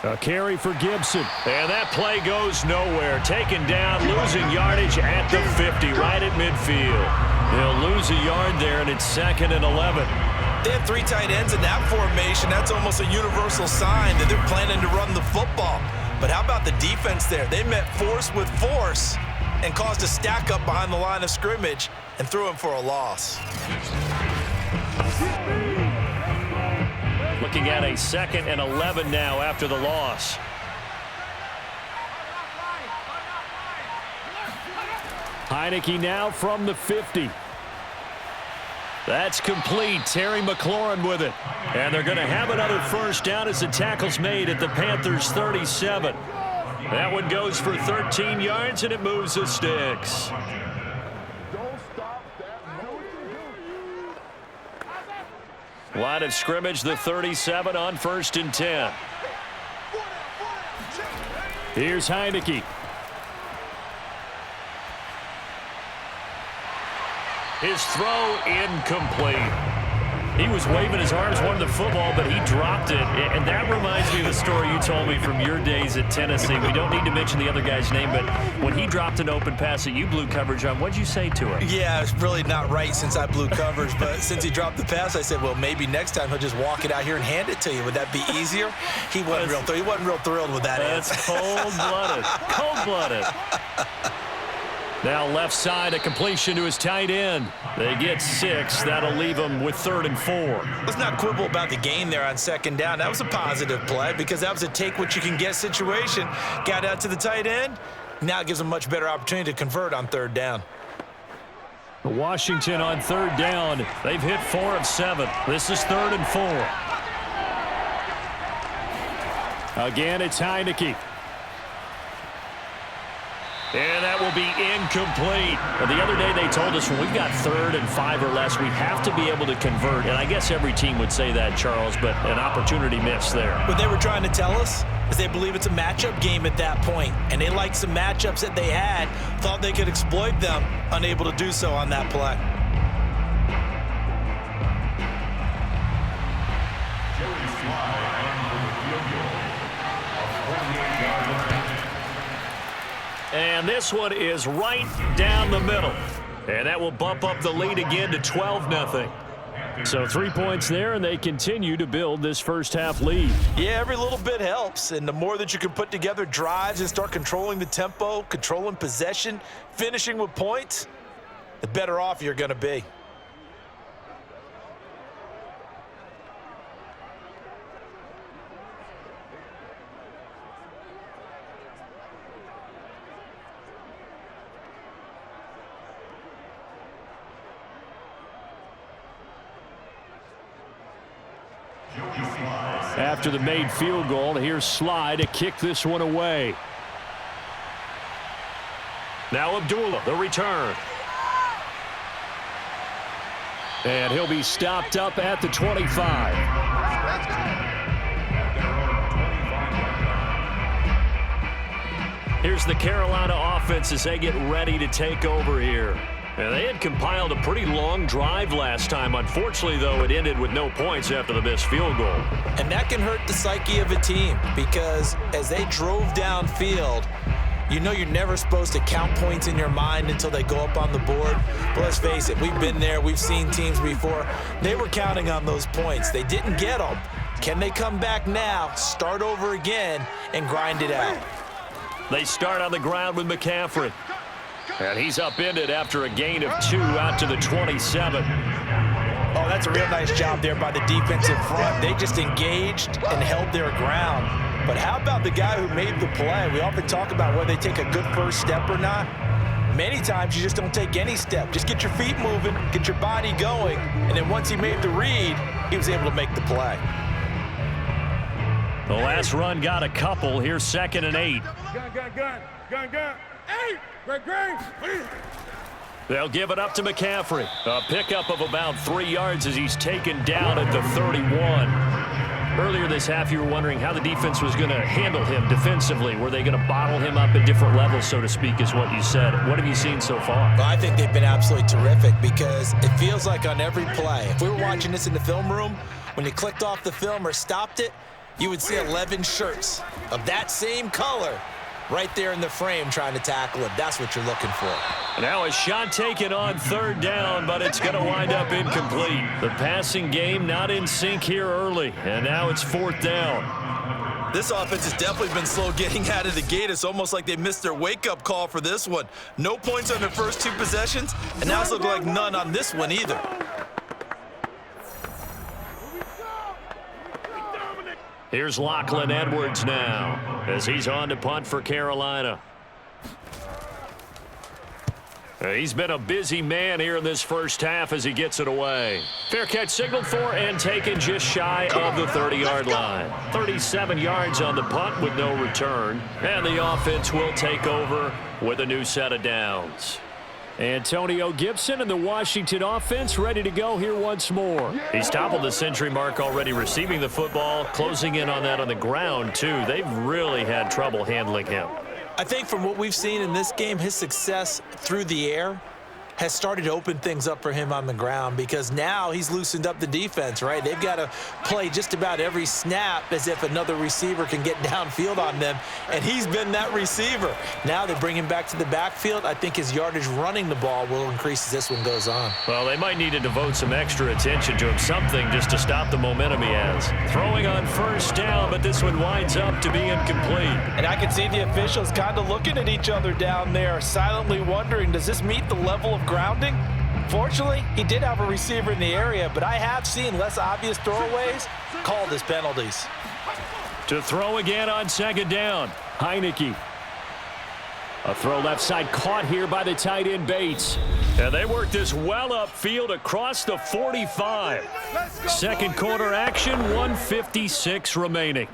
A carry for Gibson. And that play goes nowhere. Taken down, losing yardage at the 50, right at midfield. They'll lose a yard there, and it's 2nd and 11. They have 3 tight ends in that formation. That's almost a universal sign that they're planning to run the football. But how about the defense there? They met force with force and caused a stack up behind the line of scrimmage and threw him for a loss. Looking at a 2nd and 11 now after the loss. Heineke now from the 50. That's complete. Terry McLaurin with it. And they're going to have another first down as the tackle's made at the Panthers 37. That one goes for 13 yards, and it moves the sticks. Line of scrimmage, the 37 on 1st and 10. Here's Heineke. His throw incomplete. He was waving his arms, wanted the football, but he dropped it. And that reminds me of the story you told me from your days at Tennessee. We don't need to mention the other guy's name, but when he dropped an open pass that you blew coverage on, what'd you say to him? Yeah, it's really not right since I blew coverage, but since he dropped the pass, I said, well, maybe next time he'll just walk it out here and hand it to you. Would that be easier? He wasn't real thrilled with that answer. That's cold-blooded. Cold-blooded. Now left side, a completion to his tight end. They get 6. That'll leave them with 3rd and 4. Let's not quibble about the gain there on 2nd down. That was a positive play because that was a take-what-you-can-get situation. Got out to the tight end. Now it gives them a much better opportunity to convert on 3rd down. Washington on 3rd down. They've hit 4 of 7. This is 3rd and 4. Again, it's Heineke. And that will be incomplete. The other day they told us when we've got 3rd and 5 or less, we have to be able to convert. And I guess every team would say that, Charles, but an opportunity missed there. What they were trying to tell us is they believe it's a matchup game at that point. And they liked some matchups that they had, thought they could exploit them, unable to do so on that play. And this one is right down the middle. And that will bump up the lead again to 12-0. So 3 points there, and they continue to build this first half lead. Yeah, every little bit helps. And the more that you can put together drives and start controlling the tempo, controlling possession, finishing with points, the better off you're going to be. After the made field goal, here's Sly to kick this one away. Now Abdullah, the return. And he'll be stopped up at the 25. Here's the Carolina offense as they get ready to take over here. And they had compiled a pretty long drive last time. Unfortunately, though, it ended with no points after the missed field goal. And that can hurt the psyche of a team because as they drove downfield, you know you're never supposed to count points in your mind until they go up on the board. But let's face it, we've been there. We've seen teams before. They were counting on those points. They didn't get them. Can they come back now, start over again, and grind it out? They start on the ground with McCaffrey. And he's upended after a gain of 2 out to the 27. Oh, that's a real nice job there by the defensive front. They just engaged and held their ground. But how about the guy who made the play? We often talk about whether they take a good first step or not. Many times you just don't take any step. Just get your feet moving, get your body going, and then once he made the read, he was able to make the play. The last run got a couple. Here's 2nd and 8. Gun. Hey! They'll give it up to McCaffrey. A pickup of about 3 yards as he's taken down at the 31. Earlier this half, you were wondering how the defense was going to handle him defensively. Were they going to bottle him up at different levels, so to speak, is what you said. What have you seen so far? Well, I think they've been absolutely terrific because it feels like on every play, if we were watching this in the film room, when you clicked off the film or stopped it, you would see 11 shirts of that same color right there in the frame trying to tackle him. That's what you're looking for. Now a shot taken on 3rd down, but it's going to wind up incomplete. The passing game not in sync here early, and now it's 4th down. This offense has definitely been slow getting out of the gate. It's almost like they missed their wake-up call for this one. No points on their first 2 possessions, and now it's looking like none on this one either. Here's Lachlan Edwards now as he's on to punt for Carolina. He's been a busy man here in this first half as he gets it away. Fair catch signaled for and taken just shy of the 30-yard line. 37 yards on the punt with no return. And the offense will take over with a new set of downs. Antonio Gibson and the Washington offense ready to go here once more. He's toppled the century mark already receiving the football, closing in on that on the ground, too. They've really had trouble handling him. I think from what we've seen in this game, his success through the air has started to open things up for him on the ground because now he's loosened up the defense, right? They've got to play just about every snap as if another receiver can get downfield on them, and he's been that receiver. Now they bring him back to the backfield. I think his yardage running the ball will increase as this one goes on. Well, they might need to devote some extra attention to him, something just to stop the momentum he has. Throwing on first down, but this one winds up to be incomplete. And I can see the officials kind of looking at each other down there, silently wondering, does this meet the level of grounding? Fortunately, he did have a receiver in the area, but I have seen less obvious throwaways called as penalties. To throw again on second down. Heineke. A throw left side caught here by the tight end Bates. And they work this well upfield across the 45. Second quarter action, 1:56 remaining.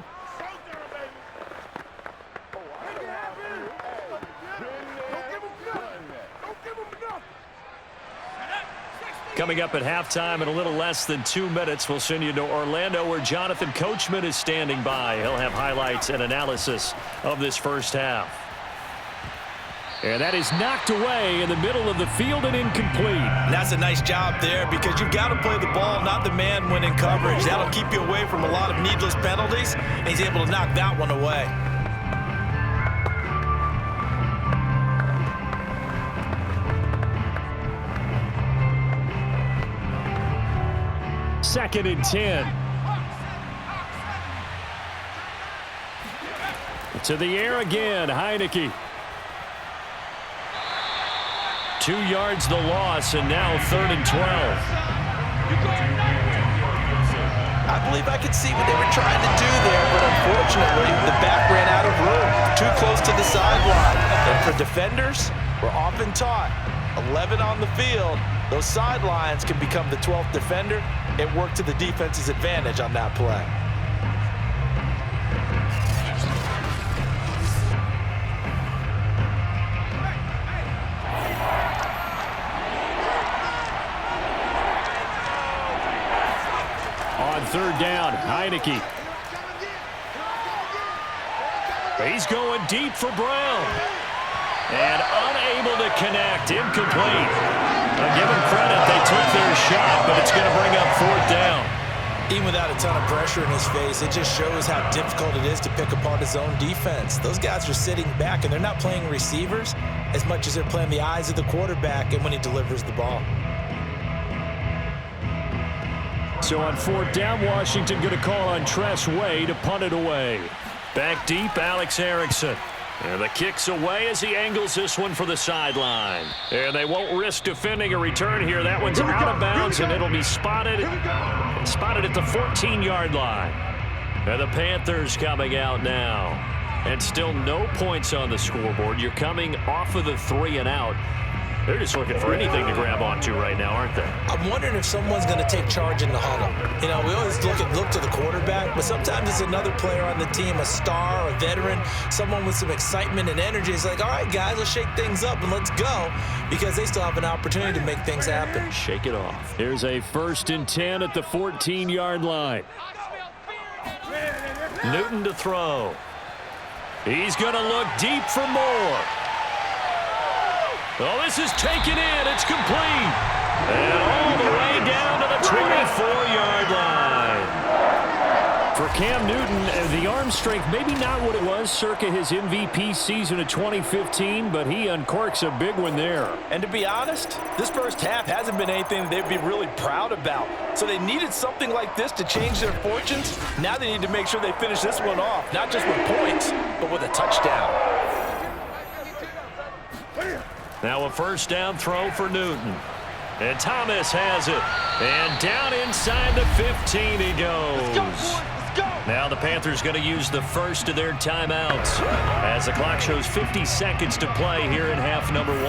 Coming up at halftime in a little less than 2 minutes, we'll send you to Orlando where Jonathan Coachman is standing by. He'll have highlights and analysis of this first half. And that is knocked away in the middle of the field and incomplete. And that's a nice job there because you've got to play the ball, not the man when in coverage. That'll keep you away from a lot of needless penalties, and he's able to knock that one away. Second and 10. To the air again, Heineke. 2 yards the loss, and now 3rd and 12. I believe I could see what they were trying to do there, but unfortunately, the back ran out of room, too close to the sideline. And for defenders, we're often taught, 11 on the field, those sidelines can become the 12th defender. It worked to the defense's advantage on that play. On third down, Heineke. He's going deep for Brown. And unable to connect, incomplete. Give them credit, they took their shot, but it's going to bring up 4th down. Even without a ton of pressure in his face, it just shows how difficult it is to pick apart his own defense. Those guys are sitting back, and they're not playing receivers as much as they're playing the eyes of the quarterback and when he delivers the ball. So on 4th down, Washington going to call on Tress Way to punt it away. Back deep, Alex Erickson. And the kick's away as he angles this one for the sideline. And they won't risk defending a return here. That one's out of bounds, and it'll be spotted at the 14-yard line. And the Panthers coming out now. And still no points on the scoreboard. You're coming off of the 3 and out. They're just looking for anything to grab onto right now, aren't they? I'm wondering if someone's going to take charge in the huddle. You know, we always look to the quarterback, but sometimes it's another player on the team, a star, a veteran, someone with some excitement and energy. It's like, all right, guys, let's shake things up and let's go, because they still have an opportunity to make things happen. Shake it off. Here's a 1st and 10 at the 14-yard line. Newton to throw. He's going to look deep for more. Oh, this is taken in. It's complete. And all the way down to the 24-yard line. For Cam Newton, the arm strength maybe not what it was circa his MVP season of 2015, but he uncorks a big one there. And to be honest, this first half hasn't been anything that they'd be really proud about. So they needed something like this to change their fortunes. Now they need to make sure they finish this one off, not just with points, but with a touchdown. Now a 1st down throw for Newton. And Thomas has it. And down inside the 15 he goes. Let's go, boys. Let's go. Now the Panthers going to use the first of their timeouts as the clock shows 50 seconds to play here in half number 1.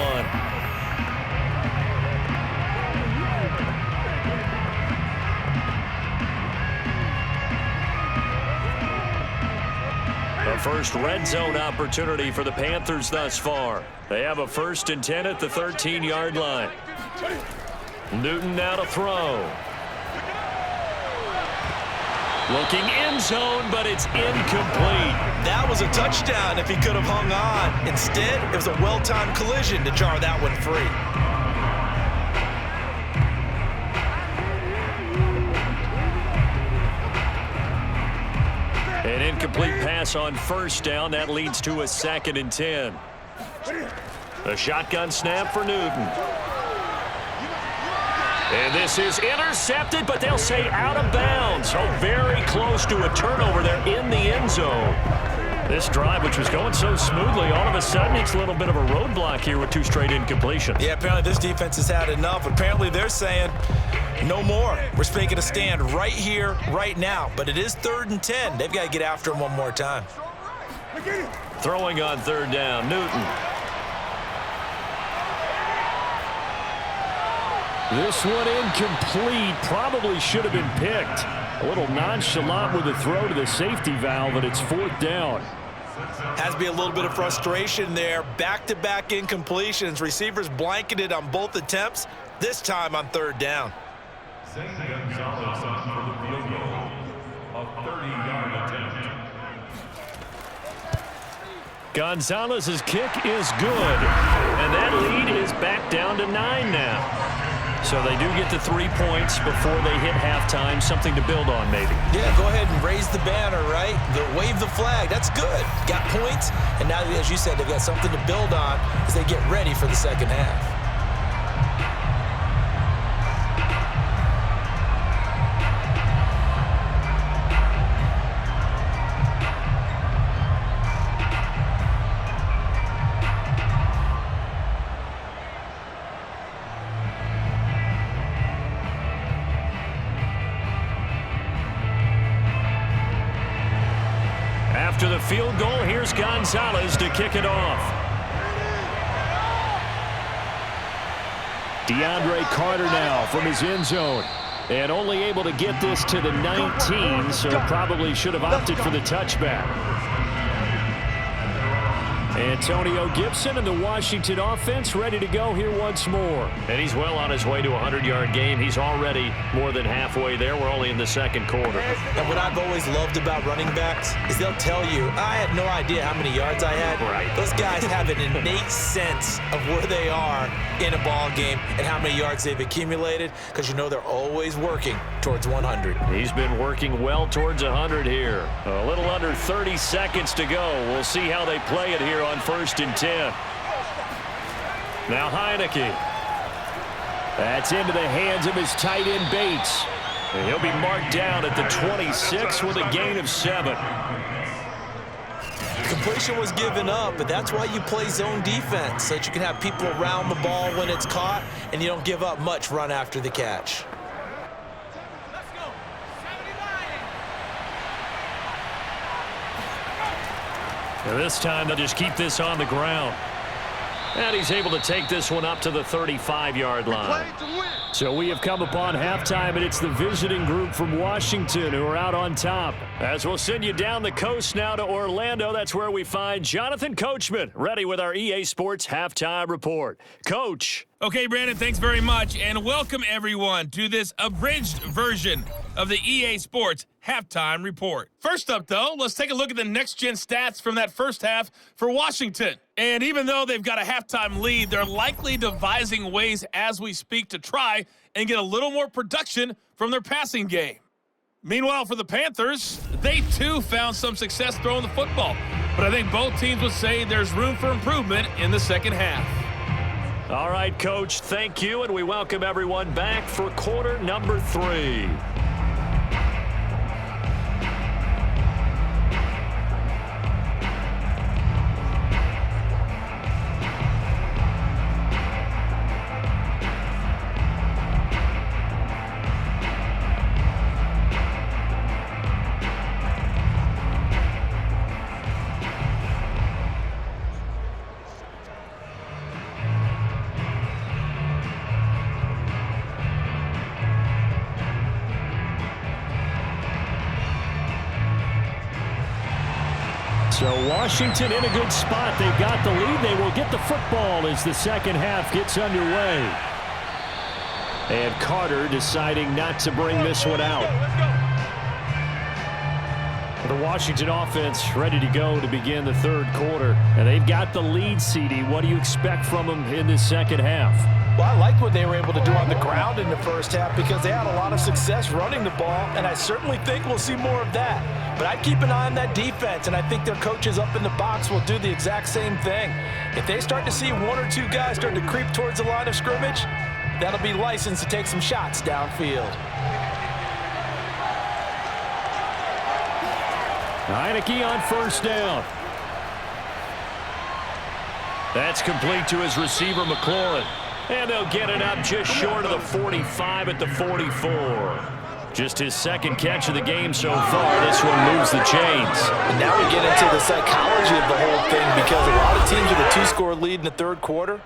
first red zone opportunity for the Panthers thus far. They have a 1st and 10 at the 13-yard line. Newton now to throw. Looking end zone, but it's incomplete. That was a touchdown if he could have hung on. Instead, it was a well-timed collision to jar that one free. An incomplete pass on 1st down. That leads to a 2nd and 10. A shotgun snap for Newton. And this is intercepted, but they'll say out of bounds. Oh, very close to a turnover there in the end zone. This drive, which was going so smoothly, all of a sudden it's a little bit of a roadblock here with 2 straight incompletions. Yeah, apparently this defense has had enough. Apparently they're saying no more. We're making a stand right here, right now. But it is 3rd and 10. They've got to get after him one more time. Throwing on 3rd down, Newton. This one incomplete. Probably should have been picked. A little nonchalant with the throw to the safety valve, and it's 4th down. Has to be a little bit of frustration there. Back-to-back incompletions. Receivers blanketed on both attempts, this time on 3rd down. Gonzalez for the field goal, a 30-yard attempt. Gonzalez's kick is good, and that lead is back down to 9 now. So they do get the 3 points before they hit halftime, something to build on maybe. Yeah, go ahead and raise the banner, right? Wave the flag. That's good. Got points, and now, as you said, they've got something to build on as they get ready for the second half. After the field goal, here's Gonzalez to kick it off. DeAndre Carter now from his end zone. And only able to get this to the 19, so probably should have opted for the touchback. Antonio Gibson and the Washington offense ready to go here once more. And he's well on his way to a 100-yard game. He's already more than halfway there. We're only in the 2nd quarter. And what I've always loved about running backs is they'll tell you, I had no idea how many yards I had. Right. Those guys have an innate sense of where they are in a ball game and how many yards they've accumulated, because you know they're always working towards 100. He's been working well towards 100 here. A little under 30 seconds to go. We'll see how they play it here on 1st and 10. Now Heineke. That's into the hands of his tight end Bates. And he'll be marked down at the 26 with a gain of 7. Completion was given up, but that's why you play zone defense, so that you can have people around the ball when it's caught, and you don't give up much run after the catch. And this time they'll just keep this on the ground. And he's able to take this one up to the 35-yard line. So we have come upon halftime, and it's the visiting group from Washington who are out on top. As we'll send you down the coast now to Orlando, that's where we find Jonathan Coachman, ready with our EA Sports Halftime Report. Coach. Okay, Brandon, thanks very much, and welcome everyone to this abridged version of the EA Sports Halftime Report. First up, though, let's take a look at the next-gen stats from that first half for Washington. And even though they've got a halftime lead, they're likely devising ways as we speak to try and get a little more production from their passing game. Meanwhile, for the Panthers, they too found some success throwing the football. But I think both teams would say there's room for improvement in the second half. All right, Coach, thank you, and we welcome everyone back for quarter number 3. So Washington in a good spot. They've got the lead. They will get the football as the second half gets underway. And Carter deciding not to bring this one out. The Washington offense ready to go to begin the third quarter. And they've got the lead, CD. What do you expect from them in this second half? Well, I like what they were able to do on the ground in the first half because they had a lot of success running the ball, and I certainly think we'll see more of that. But I'd keep an eye on that defense, and I think their coaches up in the box will do the exact same thing. If they start to see one or two guys start to creep towards the line of scrimmage, that'll be licensed to take some shots downfield. Heineke on first down. That's complete to his receiver, McLaurin. And they'll get it up just short of the 45 at the 44. Just his second catch of the game so far. This one moves the chains. And now we get into the psychology of the whole thing because a lot of teams with a two-score lead in the third quarter,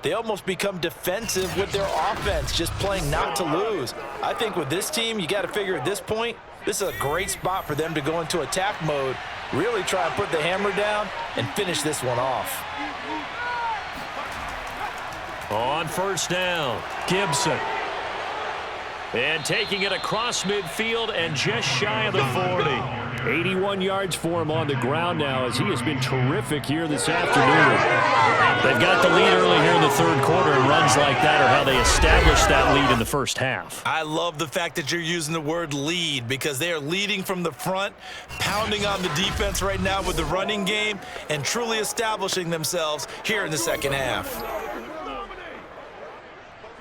they almost become defensive with their offense, just playing not to lose. I think with this team, you got to figure at this point, this is a great spot for them to go into attack mode, really try and put the hammer down and finish this one off. On first down, Gibson. And taking it across midfield and just shy of the 40. 81 yards for him on the ground now as he has been terrific here this afternoon. They've got the lead early here in the third quarter, and runs like that are how they established that lead in the first half. I love the fact that you're using the word lead because they are leading from the front, pounding on the defense right now with the running game, and truly establishing themselves here in the second half.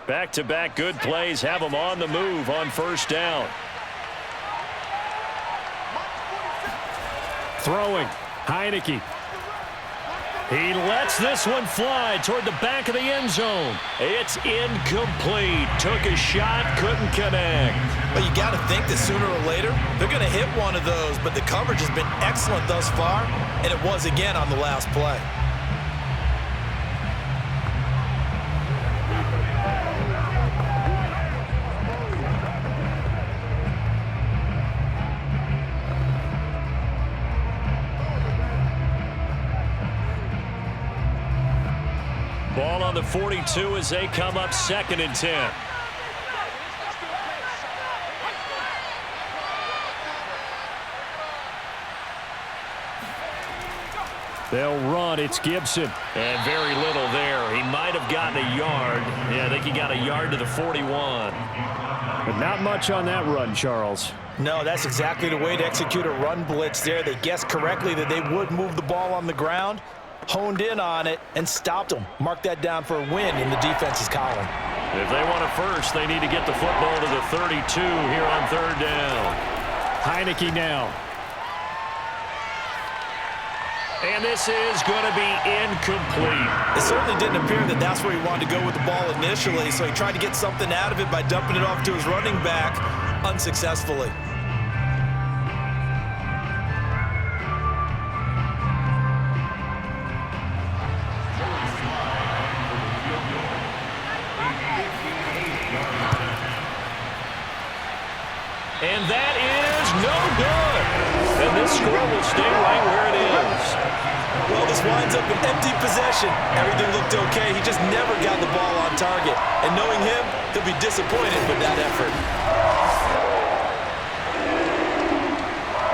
Back-to-back good plays have them on the move on first down. Throwing, Heineke. He lets this one fly toward the back of the end zone. It's incomplete. Took a shot, couldn't connect. But you got to think that sooner or later, they're going to hit one of those, but the coverage has been excellent thus far, and it was again on the last play. Ball on the 42 as they come up 2nd and 10. They'll run. It's Gibson. And very little there. He might have gotten a yard. Yeah, I think he got a yard to the 41. But not much on that run, Charles. No, that's exactly the way to execute a run blitz there. They guessed correctly that they would move the ball on the ground, honed in on it, and stopped them. Mark that down for a win in the defense's column. If they want a first, they need to get the football to the 32 here on third down. Heineke now. And this is going to be incomplete. It certainly didn't appear that that's where he wanted to go with the ball initially, so he tried to get something out of it by dumping it off to his running back unsuccessfully. And that is no good. And this score will stay right where it is. Well, this winds up an empty possession. Everything looked okay. He just never got the ball on target. And knowing him, he'll be disappointed with that effort.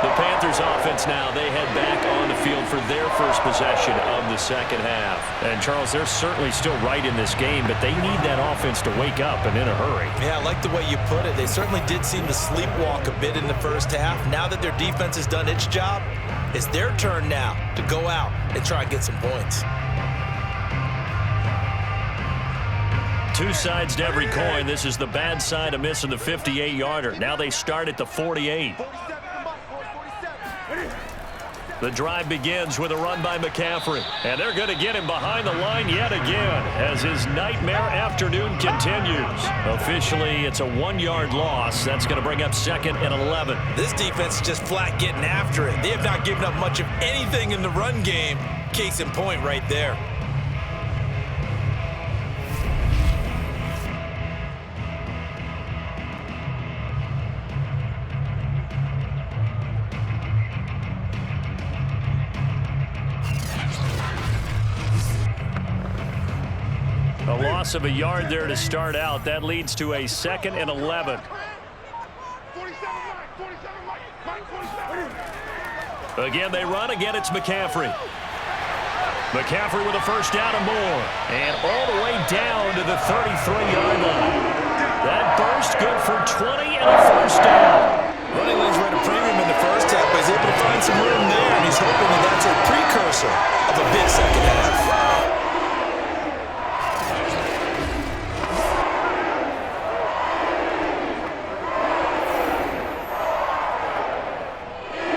The Panthers offense now, they head back on the field for their first possession of the second half. And, Charles, they're certainly still right in this game, but they need that offense to wake up and in a hurry. Yeah, I like the way you put it. They certainly did seem to sleepwalk a bit in the first half. Now that their defense has done its job, it's their turn now to go out and try and get some points. Two sides to every coin. This is the bad side of missing the 58-yarder. Now they start at the 48. The drive begins with a run by McCaffrey. And they're going to get him behind the line yet again as his nightmare afternoon continues. Officially, it's a 1-yard loss. That's going to bring up 2nd and 11. This defense is just flat getting after it. They have not given up much of anything in the run game. Case in point right there. loss of a yard there to start out. That leads to a 2nd and 11. 47, Mike, 47. Again, they run. Again, it's McCaffrey. McCaffrey with a first down and more. And all the way down to the 33-yard line. That burst good for 20 and a first down. Running lanes were at a premium in the first half, but he's able to find some room there, and he's hoping that that's a precursor of a big second half.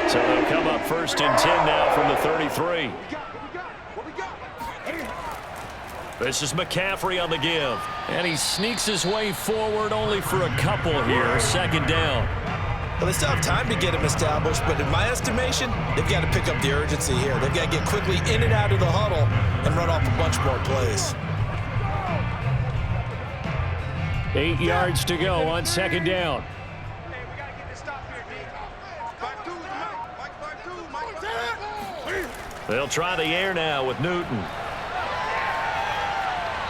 So they'll come up 1st and 10 now from the 33. This is McCaffrey on the give. And he sneaks his way forward only for a couple here. 2nd down. Well, they still have time to get him established, but in my estimation, they've got to pick up the urgency here. They've got to get quickly in and out of the huddle and run off a bunch more plays. 8 yards to go on 2nd down. Hey, we got to get this stop here, D. 5-2, Mike. They'll try the air now with Newton.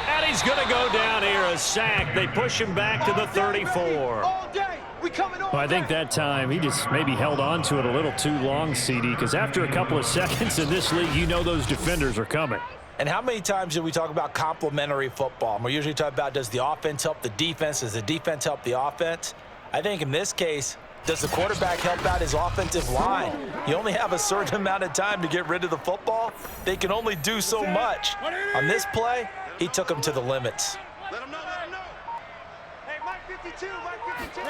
And he's going to go down here, a sack. They push him back to the 34. All day. We coming on. Well, I think that time he just maybe held on to it a little too long, CD, because after a couple of seconds in this league, you know those defenders are coming. And how many times do we talk about complementary football? And we're usually talking about, does the offense help the defense? Does the defense help the offense? I think in this case, does the quarterback help out his offensive line? You only have a certain amount of time to get rid of the football. They can only do so much. On this play, he took them to the limits. Let him know, let him know. Hey, Mike 52, Mike 52.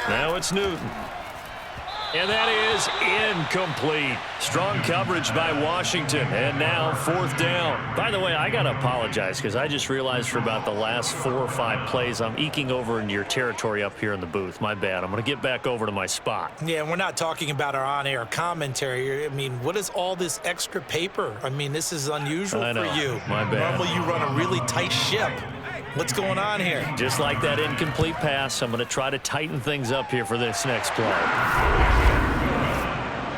Now it's Newton. And that is incomplete. Strong coverage by Washington. And now 4th down. By the way, I got to apologize because I just realized for about the last 4 or 5 plays, I'm eking over into your territory up here in the booth. My bad. I'm going to get back over to my spot. Yeah, and we're not talking about our on-air commentary. I mean, what is all this extra paper? I mean, this is unusual I know. for you. My bad. Normally you run a really tight ship. What's going on here? Just like that incomplete pass, I'm going to try to tighten things up here for this next play.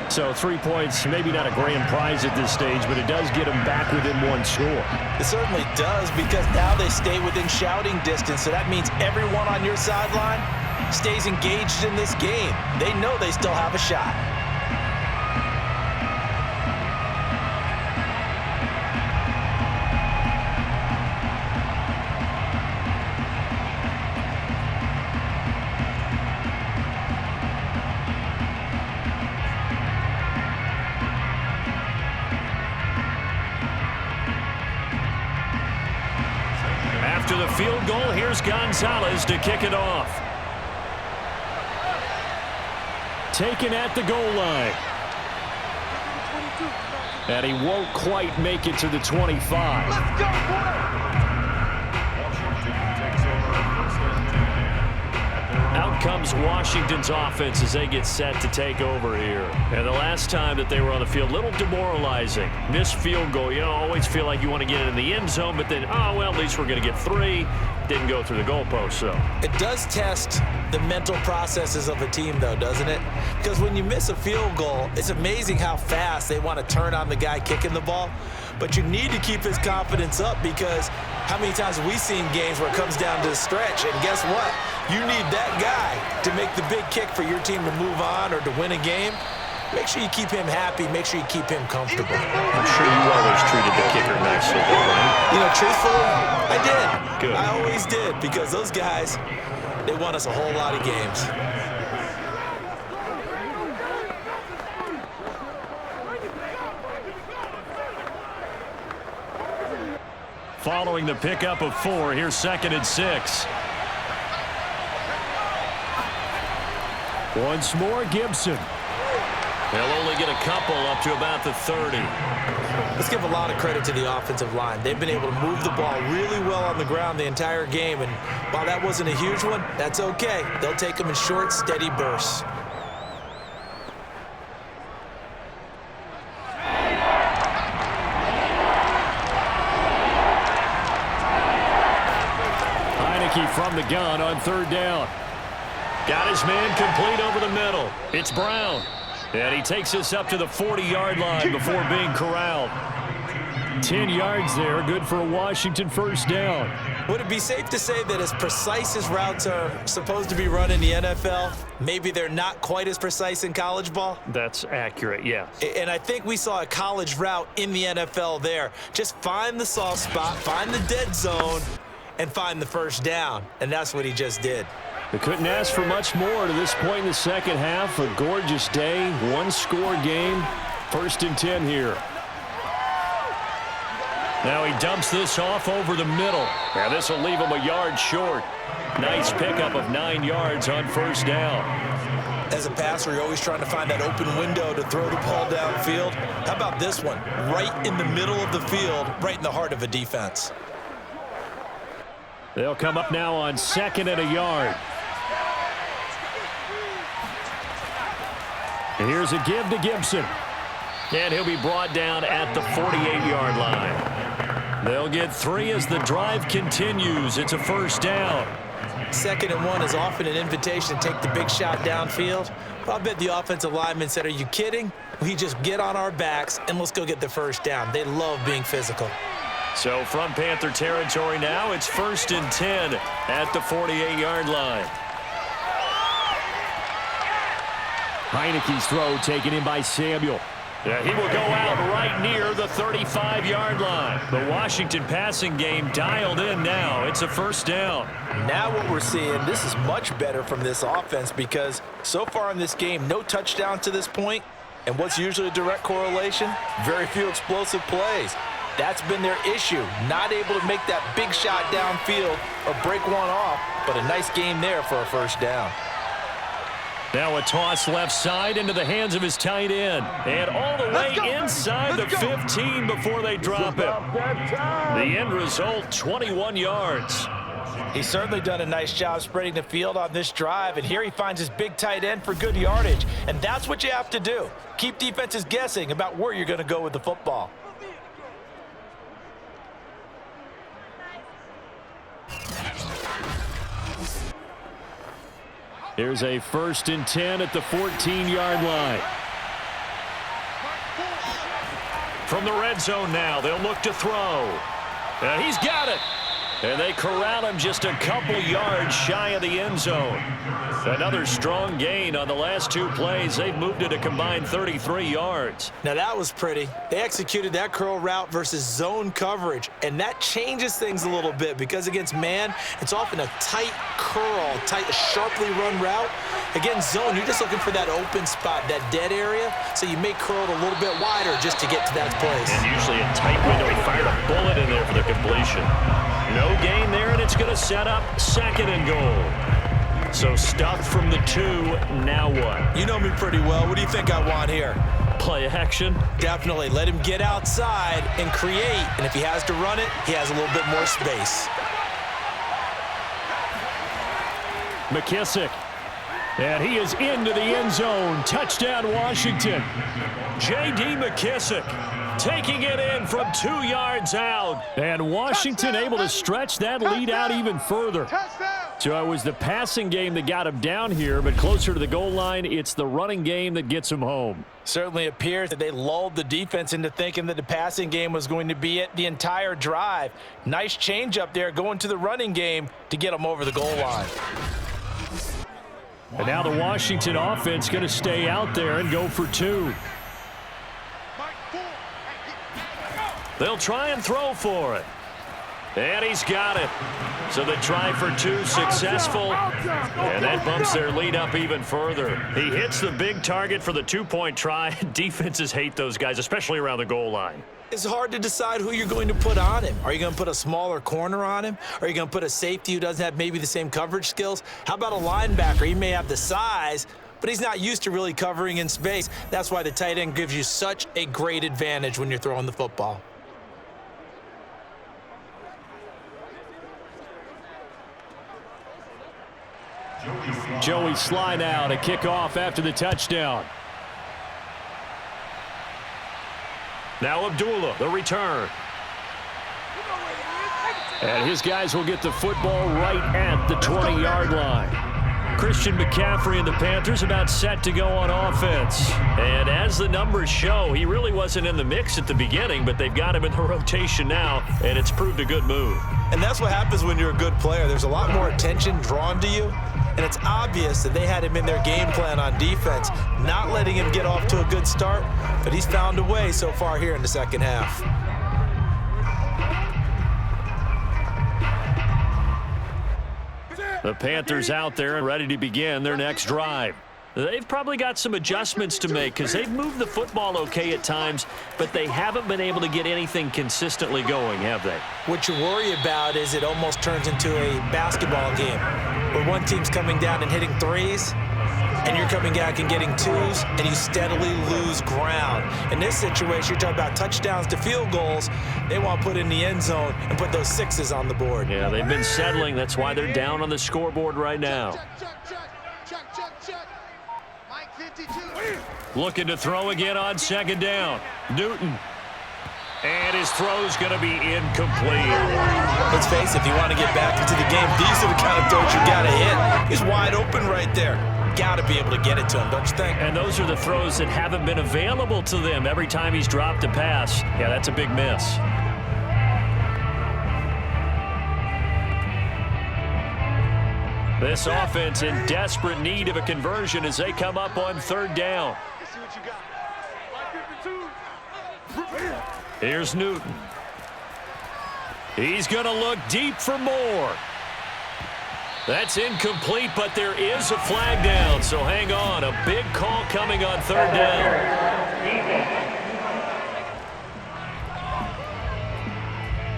So 3 points, maybe not a grand prize at this stage, but it does get them back within 1 score. It certainly does, because now they stay within shouting distance, so that means everyone on your sideline stays engaged in this game. They know they still have a shot. After the field goal, here's Gonzalez to kick it off. Taken at the goal line. And he won't quite make it to the 25. Let's go, boy. Out comes Washington's offense as they get set to take over here. And the last time that they were on the field, a little demoralizing. Missed field goal. You know, always feel like you want to get it in the end zone, but then, oh, well, at least we're going to get 3. Didn't go through the goalpost, though. It does test the mental processes of a team, though, doesn't it? Because when you miss a field goal, it's amazing how fast they want to turn on the guy kicking the ball. But you need to keep his confidence up, because how many times have we seen games where it comes down to the stretch, and guess what? You need that guy to make the big kick for your team to move on or to win a game. Make sure you keep him happy. Make sure you keep him comfortable. I'm sure you always treated the kicker nicely, though, right? You know, truthfully, I did. Good. I always did, because those guys, they won us a whole lot of games. Following the pickup of 4, here's 2nd and 6. Once more, Gibson. They'll only get a couple up to about the 30. Let's give a lot of credit to the offensive line. They've been able to move the ball really well on the ground the entire game, and while that wasn't a huge one, that's okay. They'll take them in short, steady bursts. Heineke from the gun on 3rd down. Got his man complete over the middle. It's Brown. And he takes us up to the 40-yard line before being corralled. 10 yards there, good for a Washington first down. Would it be safe to say that as precise as routes are supposed to be run in the NFL, maybe they're not quite as precise in college ball? That's accurate, yeah. And I think we saw a college route in the NFL there. Just find the soft spot, find the dead zone, and find the first down. And that's what he just did. They couldn't ask for much more to this point in the second half. A gorgeous day, one-score game. 1st and 10 here. Now he dumps this off over the middle. Now this will leave him a yard short. Nice pickup of 9 yards on first down. As a passer, you're always trying to find that open window to throw the ball downfield. How about this one? Right in the middle of the field, right in the heart of a defense. They'll come up now on 2nd and a yard. And here's a give to Gibson. And he'll be brought down at the 48-yard line. They'll get 3 as the drive continues. It's a first down. 2nd and 1 is often an invitation to take the big shot downfield. But I bet the offensive lineman said, are you kidding? We just get on our backs and let's go get the first down. They love being physical. So from Panther territory now, it's 1st and 10 at the 48-yard line. Heineke's throw taken in by Samuel. Yeah, he will go out right near the 35-yard line. The Washington passing game dialed in now. It's a first down. Now what we're seeing, this is much better from this offense because so far in this game, no touchdown to this point. And what's usually a direct correlation? Very few explosive plays. That's been their issue. Not able to make that big shot downfield or break one off, but a nice game there for a first down. Now a toss left side into the hands of his tight end. And all the way inside the 15 before they drop him. The end result, 21 yards. He's certainly done a nice job spreading the field on this drive, and here he finds his big tight end for good yardage. And that's what you have to do. Keep defenses guessing about where you're going to go with the football. Here's a 1st and 10 at the 14-yard line. From the red zone now, they'll look to throw. And he's got it. And they corral him just a couple yards shy of the end zone. Another strong gain on the last 2 plays. They've moved it a combined 33 yards. Now that was pretty. They executed that curl route versus zone coverage, and that changes things a little bit because against man, it's often a tight curl, tight, sharply run route. Against zone, you're just looking for that open spot, that dead area, so you may curl it a little bit wider just to get to that place. And usually a tight window. He fired a bullet in there for the completion. No gain there, and it's going to set up 2nd and goal. So stuffed from the 2, now what? You know me pretty well. What do you think I want here? Play action? Definitely. Let him get outside and create, and if he has to run it, he has a little bit more space. McKissick. And he is into the end zone. Touchdown, Washington. J.D. McKissick taking it in from 2 yards out. And Washington able to stretch that lead out even further. So it was the passing game that got him down here, but closer to the goal line, it's the running game that gets him home. Certainly appears that they lulled the defense into thinking that the passing game was going to be it the entire drive. Nice change up there going to the running game to get them over the goal line. And now the Washington offense going to stay out there and go for 2. They'll try and throw for it. And he's got it. So the try for 2 successful. And that bumps their lead up even further. He hits the big target for the 2-point try. Defenses hate those guys, especially around the goal line. It's hard to decide who you're going to put on him. Are you going to put a smaller corner on him? Are you going to put a safety who doesn't have maybe the same coverage skills? How about a linebacker? He may have the size, but he's not used to really covering in space. That's why the tight end gives you such a great advantage when you're throwing the football. Joey Sly now to kick off after the touchdown. Now Abdullah, the return. And his guys will get the football right at the 20-yard line. Christian McCaffrey and the Panthers about set to go on offense. And as the numbers show, he really wasn't in the mix at the beginning, but they've got him in the rotation now, and it's proved a good move. And that's what happens when you're a good player. There's a lot more attention drawn to you, and it's obvious that they had him in their game plan on defense, not letting him get off to a good start, but he's found a way so far here in the second half. The Panthers out there and ready to begin their next drive. They've probably got some adjustments to make because they've moved the football okay at times, but they haven't been able to get anything consistently going, have they? What you worry about is it almost turns into a basketball game where one team's coming down and hitting threes, and you're coming back and getting twos, and you steadily lose ground. In this situation, you're talking about touchdowns to field goals. They want to put in the end zone and put those sixes on the board. Yeah, they've been settling. That's why they're down on the scoreboard right now. Check. Mike 52. Looking to throw again on second down. Newton. And his throw's going to be incomplete. Let's face it, if you want to get back into the game, these are the kind of throws you got to hit. He's wide open right there. Got to be able to get it to him, don't you think? And those are the throws that haven't been available to them every time he's dropped a pass. Yeah, that's a big miss. This offense in desperate need of a conversion as they come up on third down. Let's see what you got. Here's Newton. He's going to look deep for more. That's incomplete, but there is a flag down, so hang on. A big call coming on third down.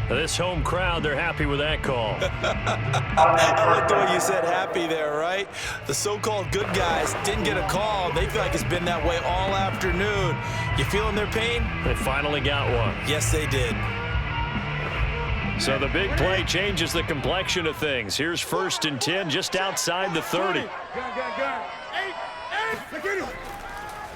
This home crowd, they're happy with that call. I like the way you said happy there, right? The so-called good guys didn't get a call. They feel like it's been that way all afternoon. You feeling their pain? They finally got one. Yes, they did. So the big play changes the complexion of things. Here's 1st and 10 just outside the 30.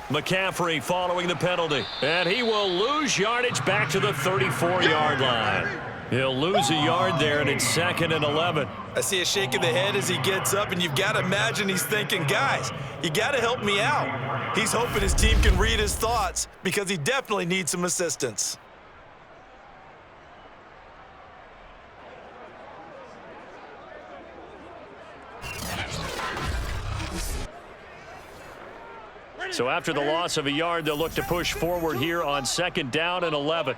McCaffrey following the penalty. And he will lose yardage back to the 34-yard line. He'll lose a yard there, and it's 2nd and 11. I see a shake of the head as he gets up, and you've got to imagine he's thinking, guys, you got to help me out. He's hoping his team can read his thoughts because he definitely needs some assistance. So after the loss of a yard, they'll look to push forward here on 2nd down and 11.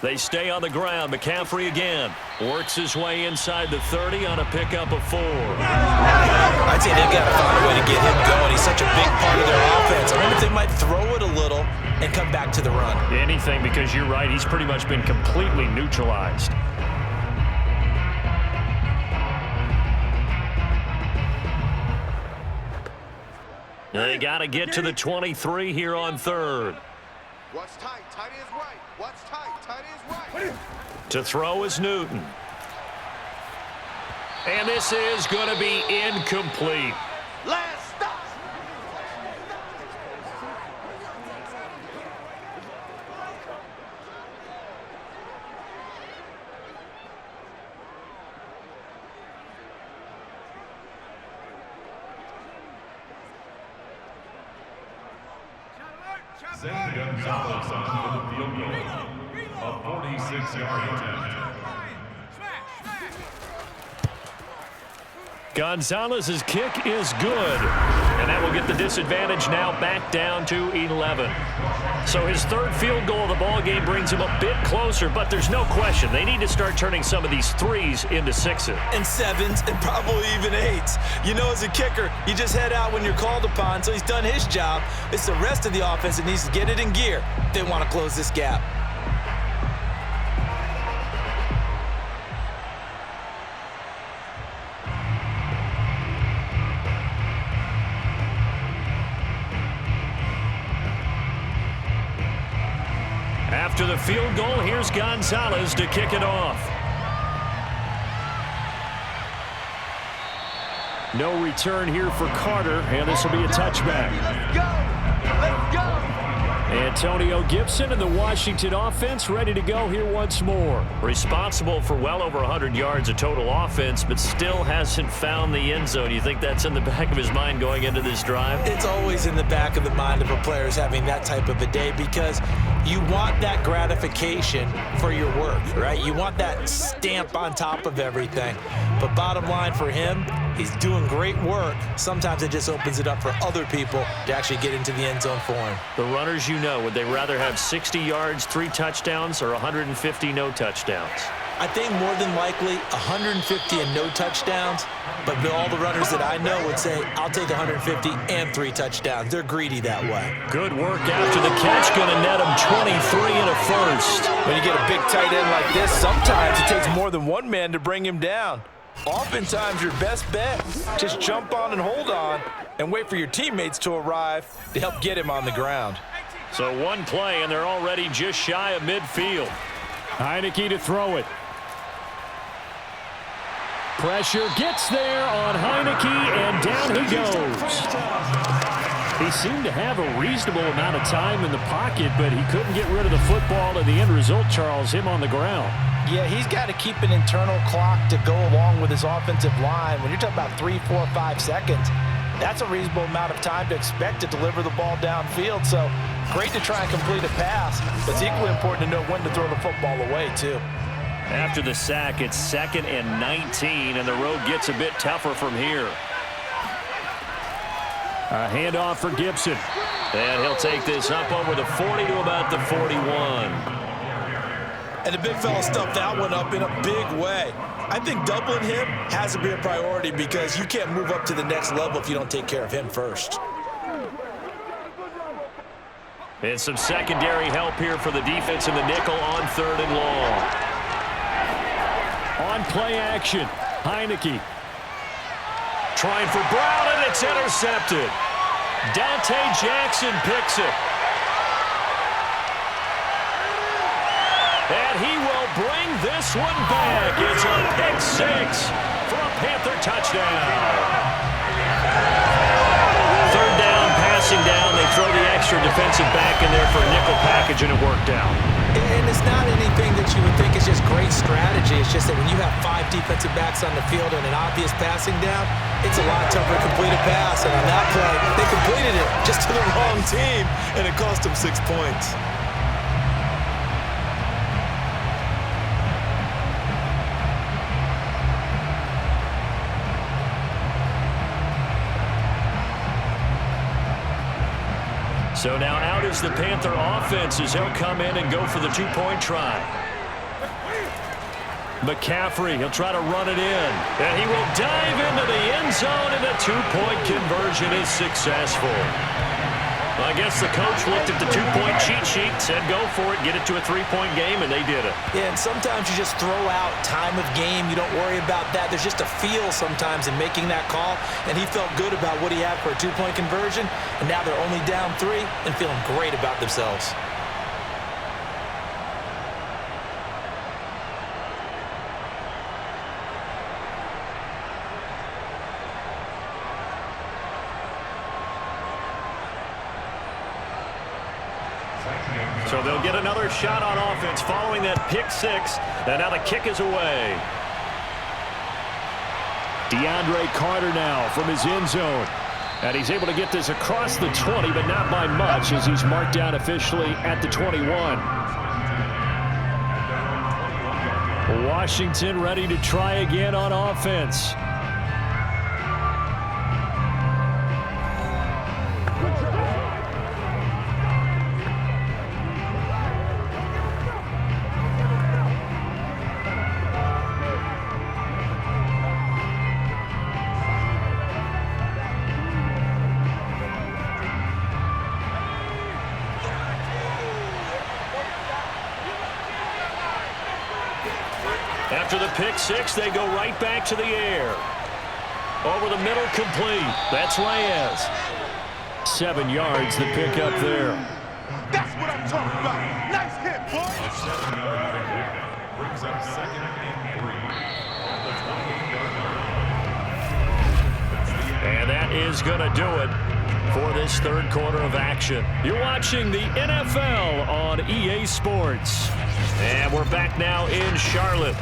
They stay on the ground. McCaffrey again works his way inside the 30 on a pickup of 4. I'd say they've got to find a way to get him going. He's such a big part of their offense. I wonder if they might throw it a little and come back to the run. Anything, because you're right. He's pretty much been completely neutralized. They got to get to the 23 here on 3rd. What's tight? Tight is right. What's tight? Tight is right. To throw is Newton. And this is going to be incomplete. Last stop. Send Gonzalez on for the field goal. A 46-yard attempt. Gonzalez's kick is good. And that will get the disadvantage now back down to 11. So his 3rd field goal of the ball game brings him a bit closer, but there's no question they need to start turning some of these 3s into 6s. And 7s and probably even 8s. You know, as a kicker, you just head out when you're called upon, so he's done his job. It's the rest of the offense that needs to get it in gear if they want to close this gap. After the field goal, here's Gonzalez to kick it off. No return here for Carter, and this will be a touchback. Let's go. Let's go. Antonio Gibson and the Washington offense ready to go here once more. Responsible for well over 100 yards of total offense, but still hasn't found the end zone. You think that's in the back of his mind going into this drive? It's always in the back of the mind of a player is having that type of a day because you want that gratification for your work, right? You want that stamp on top of everything. But bottom line for him, he's doing great work. Sometimes it just opens it up for other people to actually get into the end zone for him. The runners, you know, would they rather have 60 yards, 3 touchdowns, or 150 no touchdowns? I think more than likely 150 and no touchdowns, but all the runners that I know would say, I'll take 150 and 3 touchdowns. They're greedy that way. Good work after the catch, going to net him 23 and a first. When you get a big tight end like this, sometimes it takes more than one man to bring him down. Oftentimes, your best bet, just jump on and hold on and wait for your teammates to arrive to help get him on the ground. So one play, and they're already just shy of midfield. Heineke to throw it. Pressure gets there on Heineke, and down he goes. He seemed to have a reasonable amount of time in the pocket, but he couldn't get rid of the football, and the end result, Charles, him on the ground. Yeah, he's got to keep an internal clock to go along with his offensive line. When you're talking about 3, 4, 5 seconds, that's a reasonable amount of time to expect to deliver the ball downfield. So great to try and complete a pass, but it's equally important to know when to throw the football away, too. After the sack, it's 2nd and 19, and the road gets a bit tougher from here. A handoff for Gibson. And he'll take this up over the 40 to about the 41. And the big fella stuffed that one up in a big way. I think doubling him has to be a priority because you can't move up to the next level if you don't take care of him first. And some secondary help here for the defense in the nickel on 3rd and long. On play action, Heineke. Trying for Brown, and it's intercepted. Dante Jackson picks it. And he will bring this one back. It's a pick 6 for a Panther touchdown. 3rd down, passing down. They throw the extra defensive back in there for a nickel package, and it worked out. And it's not anything that you would think is just great strategy. It's just that when you have 5 defensive backs on the field and an obvious passing down, it's a lot tougher to complete a pass. And on that play, they completed it just to the wrong team, and it cost them 6 points. So now out is the Panther offense as he'll come in and go for the 2-point try. McCaffrey, he'll try to run it in. And he will dive into the end zone, and the 2-point conversion is successful. I guess the coach looked at the 2-point cheat sheet, said go for it, get it to a 3-point game, and they did it. Yeah, and sometimes you just throw out time of game. You don't worry about that. There's just a feel sometimes in making that call, and he felt good about what he had for a 2-point conversion, and now they're only down 3 and feeling great about themselves. So they'll get another shot on offense following that pick 6. And now the kick is away. DeAndre Carter now from his end zone. And he's able to get this across the 20, but not by much as he's marked down officially at the 21. Washington ready to try again on offense. After the pick 6, they go right back to the air. Over the middle, complete. That's Reyes. 7 yards, the pick up there. That's what I'm talking about. Nice hit, boy. Brings up 2nd and 3. And that is going to do it. for this third quarter of action. You're watching the NFL on EA Sports. And we're back now in Charlotte.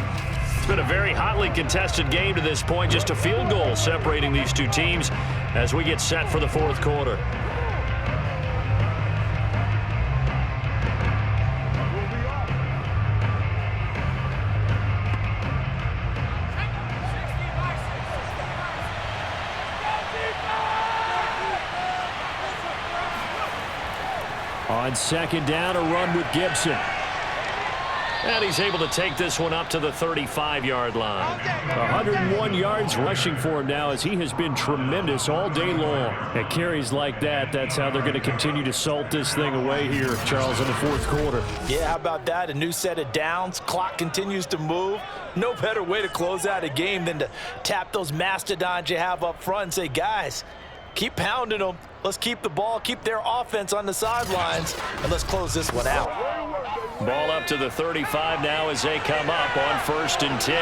It's been a very hotly contested game to this point. Just a field goal separating these two teams as we get set for the fourth quarter. On second down, a run with Gibson. And he's able to take this one up to the 35-yard line. 101 yards rushing for him now as he has been tremendous all day long. At carries like that, that's how they're going to continue to salt this thing away here, Charles, in the fourth quarter. Yeah, how about that? A new set of downs. Clock continues to move. No better way to close out a game than to tap those mastodons you have up front and say, guys, keep pounding them. Let's keep the ball, keep their offense on the sidelines, and let's close this one out. Ball up to the 35 now as they come up on 1st and 10.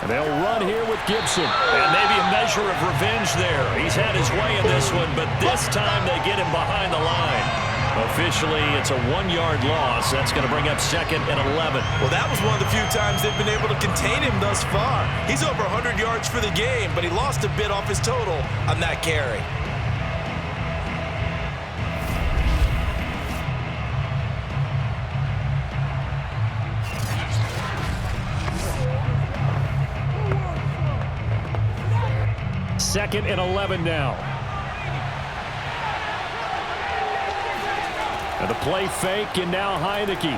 And they'll run here with Gibson. And maybe a measure of revenge there. He's had his way in this one, but this time they get him behind the line. Officially, it's a 1-yard loss. That's going to bring up 2nd and 11. Well, that was one of the few times they've been able to contain him thus far. He's over 100 yards for the game, but he lost a bit off his total on that carry. Second and 11 now. And the play fake, and now Heineke.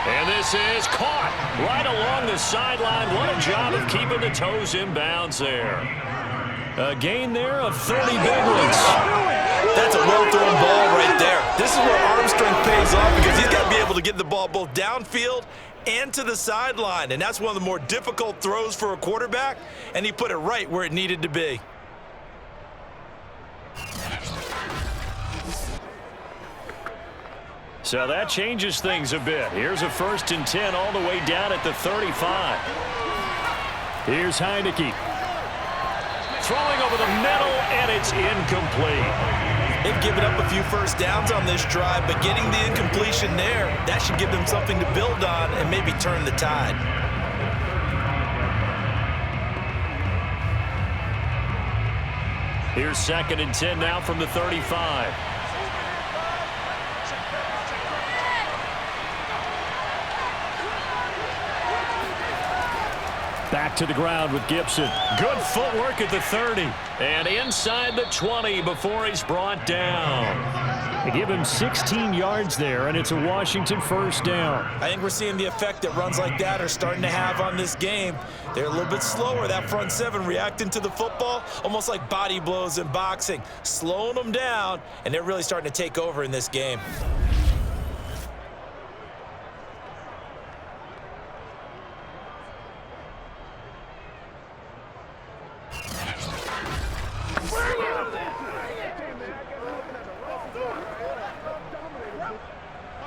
And this is caught right along the sideline. What a job of keeping the toes in bounds there. A gain there of 30 big ones. That's a well-thrown ball right there. This is where arm strength pays off because he's got to be able to get the ball both downfield and to the sideline. And that's one of the more difficult throws for a quarterback, and he put it right where it needed to be. So that changes things a bit. Here's a 1st and 10 all the way down at the 35. Here's Heineke. Throwing over the middle, and it's incomplete. They've given up a few first downs on this drive, but getting the incompletion there, that should give them something to build on and maybe turn the tide. Here's 2nd and 10 now from the 35. Back to the ground with Gibson. Good footwork at the 30. And inside the 20 before he's brought down. They give him 16 yards there, and it's a Washington 1st down. I think we're seeing the effect that runs like that are starting to have on this game. They're a little bit slower, that front seven reacting to the football, almost like body blows in boxing, slowing them down, and they're really starting to take over in this game.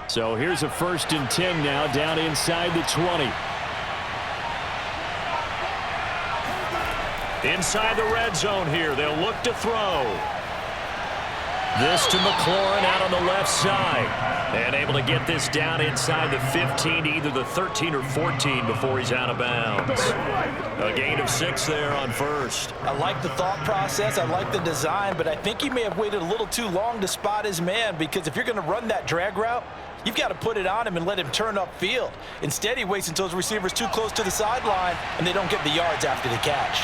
So here's a 1st and 10 now down inside the 20. Inside the red zone here. They'll look to throw. This to McLaurin out on the left side. And able to get this down inside the 15, either the 13 or 14 before he's out of bounds. A gain of 6 there on 1st. I like the thought process. I like the design, but I think he may have waited a little too long to spot his man, because if you're going to run that drag route, you've got to put it on him and let him turn upfield. Instead, he waits until his receiver's too close to the sideline, and they don't get the yards after the catch.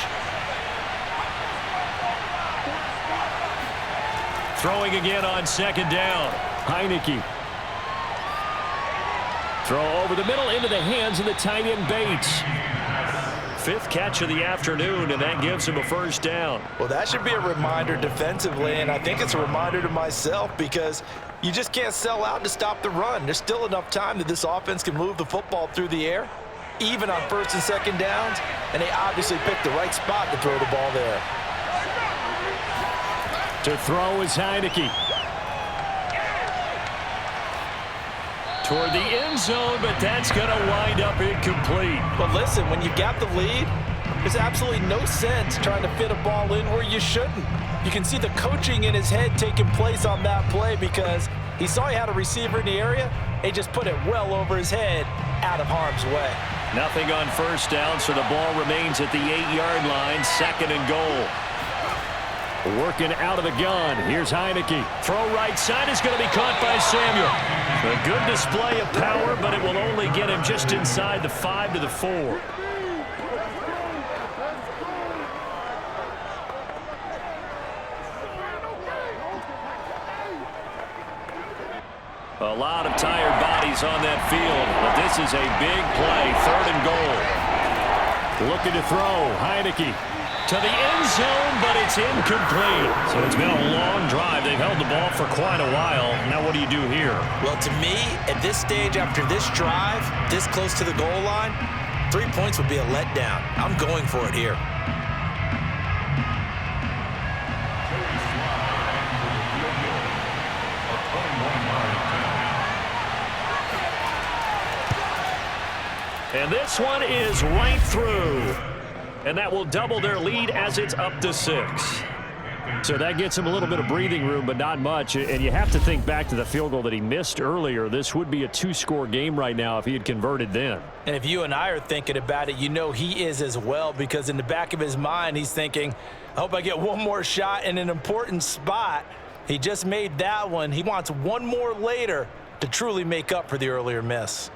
Throwing again on 2nd down. Heineke. Throw over the middle into the hands of the tight end Bates. 5th catch of the afternoon, and that gives him a 1st down. Well, that should be a reminder defensively, and I think it's a reminder to myself, because you just can't sell out to stop the run. There's still enough time that this offense can move the football through the air, even on 1st and 2nd downs, and they obviously picked the right spot to throw the ball there. To throw is Heineke. Toward the end zone, but that's going to wind up incomplete. But listen, when you got the lead, there's absolutely no sense trying to fit a ball in where you shouldn't. You can see the coaching in his head taking place on that play because he saw he had a receiver in the area. He just put it well over his head out of harm's way. Nothing on first down, so the ball remains at the 8-yard line, 2nd and goal. Working out of the gun. Here's Heineke. Throw right side is going to be caught by Samuel. A good display of power, but it will only get him just inside the 5 to the 4. A lot of tired bodies on that field, but this is a big play, 3rd and goal. Looking to throw, Heineke. To the end zone, but it's incomplete. So it's been a long drive. They've held the ball for quite a while. Now what do you do here? Well, to me, at this stage after this drive, this close to the goal line, 3 points would be a letdown. I'm going for it here. And this one is right through. And that will double their lead as it's up to 6. So that gets him a little bit of breathing room, but not much. And you have to think back to the field goal that he missed earlier. This would be a 2-score game right now if he had converted then. And if you and I are thinking about it, you know he is as well, because in the back of his mind, he's thinking, I hope I get one more shot in an important spot. He just made that one. He wants one more later to truly make up for the earlier miss.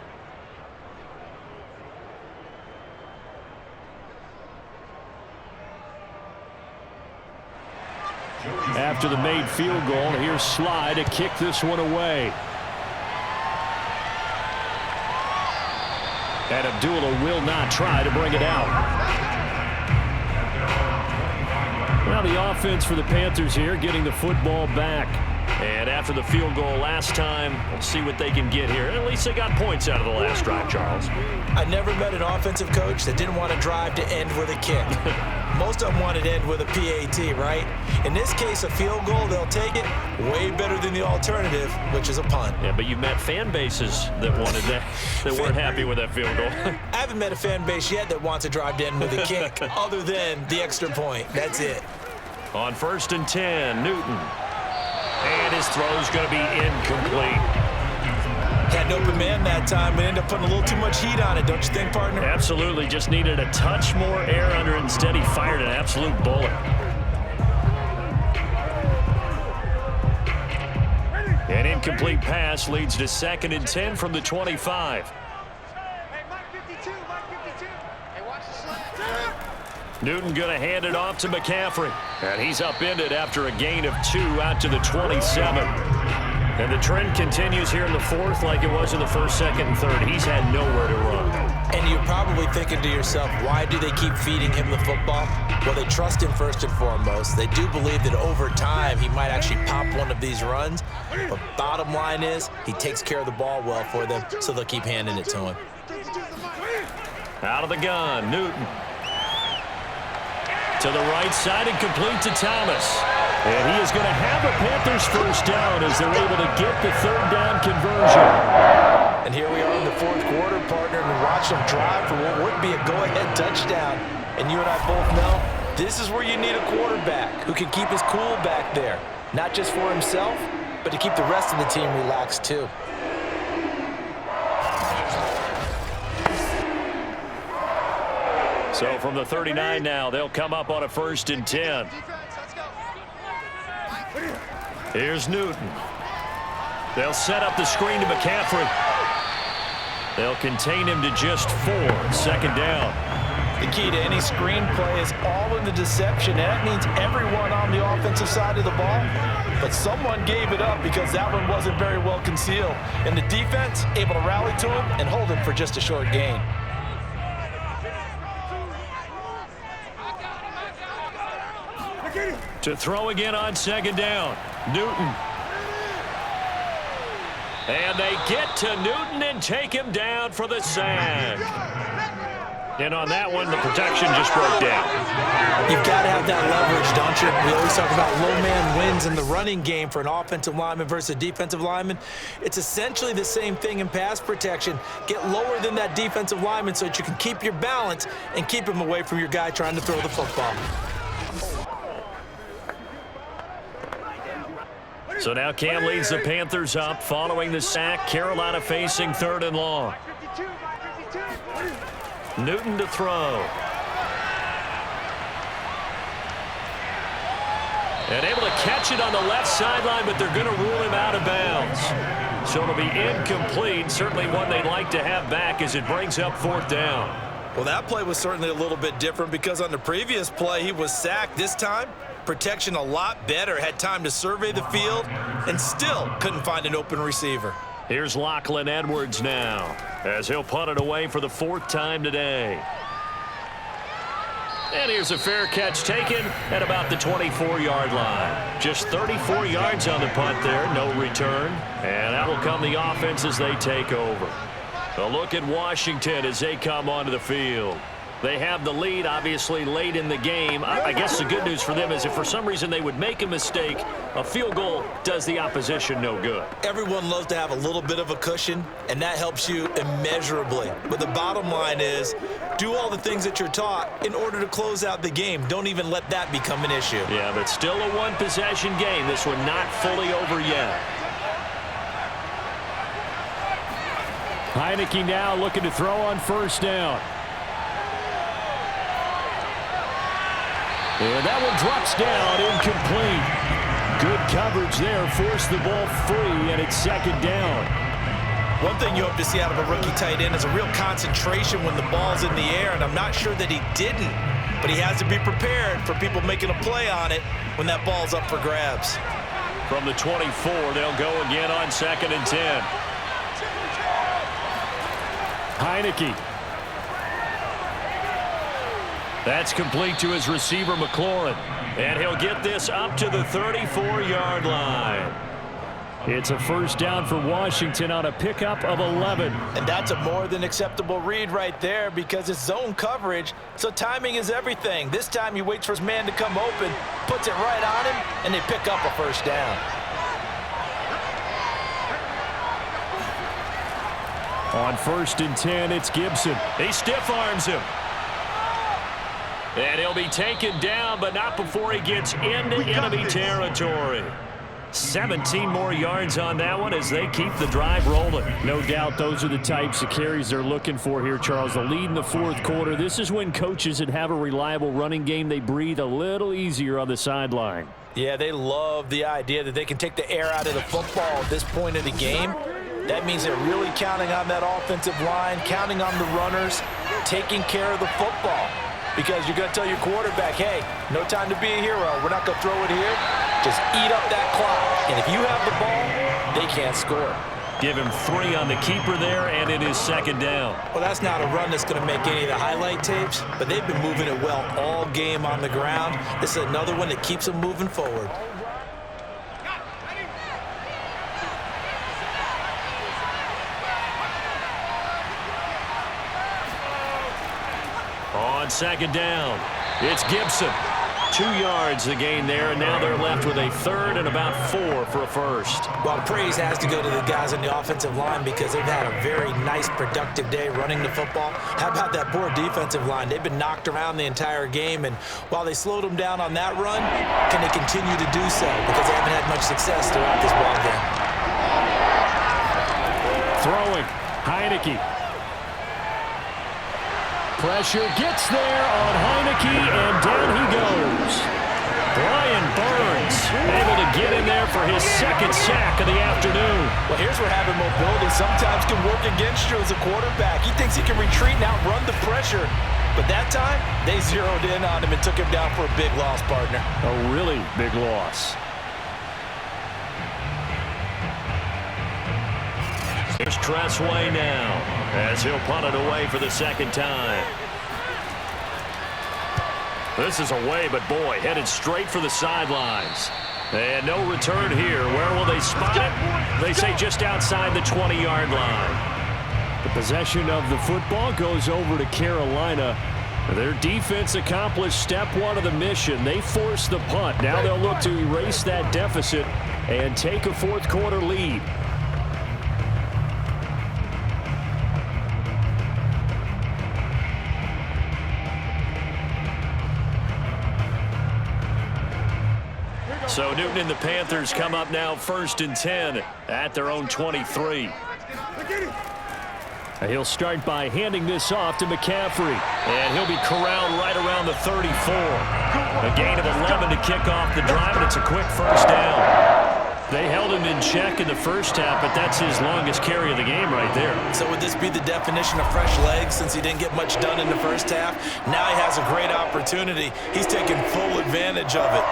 After the made field goal, here's Sly to kick this one away. And Abdullah will not try to bring it out. Well, the offense for the Panthers here getting the football back. And after the field goal last time, we'll see what they can get here. At least they got points out of the last drive, Charles. I never met an offensive coach that didn't want to drive to end with a kick. Most of them wanted to end with a PAT, right? In this case, a field goal, they'll take it way better than the alternative, which is a punt. Yeah, but you've met fan bases that wanted that, that weren't happy with that field goal. I haven't met a fan base yet that wants to drive to end with a kick other than the extra point. That's it. On 1st and 10, Newton. And his throw's going to be incomplete. Had an open man that time, but ended up putting a little too much heat on it, don't you think, partner? Absolutely. Just needed a touch more air under it. Instead, he fired an absolute bullet. An incomplete pass leads to 2nd and 10 from the 25. Hey, Mike 52, Mike 52. Hey, watch the slide. Newton going to hand it off to McCaffrey. And he's upended after a gain of 2 out to the 27. And the trend continues here in the 4th like it was in the 1st, 2nd, and 3rd. He's had nowhere to run. And you're probably thinking to yourself, why do they keep feeding him the football? Well, they trust him first and foremost. They do believe that over time he might actually pop one of these runs. But bottom line is he takes care of the ball well for them, so they'll keep handing it to him. Out of the gun, Newton. To the right side and complete to Thomas. And he is going to have a Panthers first down as they're able to get the 3rd down conversion. And here we are in the 4th quarter, partner, and we watch them drive for what would be a go-ahead touchdown. And you and I both know this is where you need a quarterback who can keep his cool back there. Not just for himself, but to keep the rest of the team relaxed too. So from the 39 now, they'll come up on a 1st and 10. Here's Newton. They'll set up the screen to McCaffrey. They'll contain him to just 4. 2nd down. The key to any screenplay is all in the deception, and that means everyone on the offensive side of the ball. But someone gave it up because that one wasn't very well concealed. And the defense able to rally to him and hold him for just a short gain. To throw again on 2nd down. Newton. And they get to Newton and take him down for the sack. And on that one, the protection just broke down. You've got to have that leverage, don't you? We always talk about low man wins in the running game for an offensive lineman versus a defensive lineman. It's essentially the same thing in pass protection. Get lower than that defensive lineman so that you can keep your balance and keep him away from your guy trying to throw the football. So now Cam leads the Panthers up following the sack. Carolina facing 3rd and long. Newton to throw. And able to catch it on the left sideline, but they're going to rule him out of bounds. So it'll be incomplete. Certainly one they'd like to have back as it brings up 4th down. Well, that play was certainly a little bit different because on the previous play, he was sacked. This time, protection a lot better. Had time to survey the field and still couldn't find an open receiver. Here's Lachlan Edwards now as he'll punt it away for the 4th time today. And here's a fair catch taken at about the 24-yard line. Just 34 yards on the punt there, no return. And that'll come the offense as they take over. A look at Washington as they come onto the field. They have the lead, obviously, late in the game. I guess the good news for them is if for some reason they would make a mistake, a field goal does the opposition no good. Everyone loves to have a little bit of a cushion, and that helps you immeasurably. But the bottom line is, do all the things that you're taught in order to close out the game. Don't even let that become an issue. Yeah, but still a one-possession game. This one not fully over yet. Heineke now looking to throw on 1st down. And that one drops down, incomplete. Good coverage there, forced the ball free, and it's 2nd down. One thing you hope to see out of a rookie tight end is a real concentration when the ball's in the air, and I'm not sure that he didn't, but he has to be prepared for people making a play on it when that ball's up for grabs. From the 24, they'll go again on 2nd and 10. Heineke. That's complete to his receiver, McLaurin. And he'll get this up to the 34-yard line. It's a 1st down for Washington on a pickup of 11. And that's a more than acceptable read right there because it's zone coverage, so timing is everything. This time he waits for his man to come open, puts it right on him, and they pick up a 1st down. On 1st and 10, it's Gibson. He stiff arms him. And he'll be taken down, but not before he gets into enemy territory. 17 more yards on that one as they keep the drive rolling. No doubt those are the types of carries they're looking for here, Charles. The lead in the 4th quarter. This is when coaches that have a reliable running game, they breathe a little easier on the sideline. Yeah, they love the idea that they can take the air out of the football at this point of the game. That means they're really counting on that offensive line, counting on the runners, taking care of the football. Because you're going to tell your quarterback, hey, no time to be a hero. We're not going to throw it here. Just eat up that clock. And if you have the ball, they can't score. Give him 3 on the keeper there, and it is 2nd down. Well, that's not a run that's going to make any of the highlight tapes, but they've been moving it well all game on the ground. This is another one that keeps them moving forward. On 2nd down, it's Gibson. 2 yards the gain there, and now they're left with a 3rd and about 4 for a 1st. Well, praise has to go to the guys on the offensive line because they've had a very nice, productive day running the football. How about that poor defensive line? They've been knocked around the entire game, and while they slowed them down on that run, can they continue to do so? Because they haven't had much success throughout this ball game. Throwing, Heineke. Pressure gets there on Heineke, and down he goes. Brian Burns able to get in there for his 2nd sack of the afternoon. Well, here's where having mobility sometimes can work against you as a quarterback. He thinks he can retreat and outrun the pressure. But that time, they zeroed in on him and took him down for a big loss, partner. A really big loss. Here's Tressway now as he'll punt it away for the 2nd time. This is away, but boy, headed straight for the sidelines. And no return here. Where will they spot it? They say just outside the 20-yard line. The Possession of the football goes over to Carolina. Their defense accomplished step one of the mission. They forced the punt. Now they'll look to erase that deficit and take a fourth quarter lead. So Newton and the Panthers come up now 1st and 10 at their own 23. He'll start by handing this off to McCaffrey. And he'll be corralled right around the 34. A gain of 11 to kick off the drive, and it's a quick first down. They held him in check in the first half, but that's his longest carry of the game right there. So would this be the definition of fresh legs since he didn't get much done in the first half? Now he has a great opportunity. He's taking full advantage of it.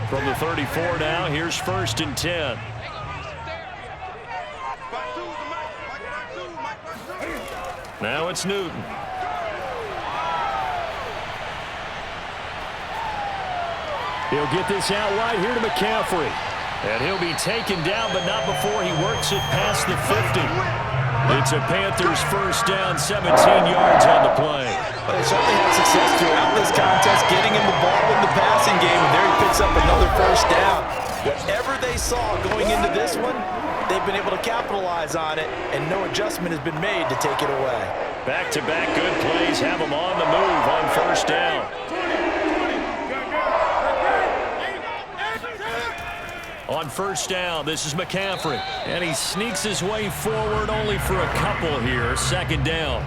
From the 34 now, here's 1st and 10. Now it's Newton. He'll get this out wide here to McCaffrey. And he'll be taken down, but not before he works it past the 50. It's a Panthers first down, 17 yards on the play. They certainly had success throughout this contest, getting him the ball in the passing game, and there he picks up another first down. Whatever they saw going into this one, they've been able to capitalize on it, and no adjustment has been made to take it away. Back-to-back good plays have them on the move on first down. On first down, this is McCaffrey. And he sneaks his way forward only for a couple here. 2nd down.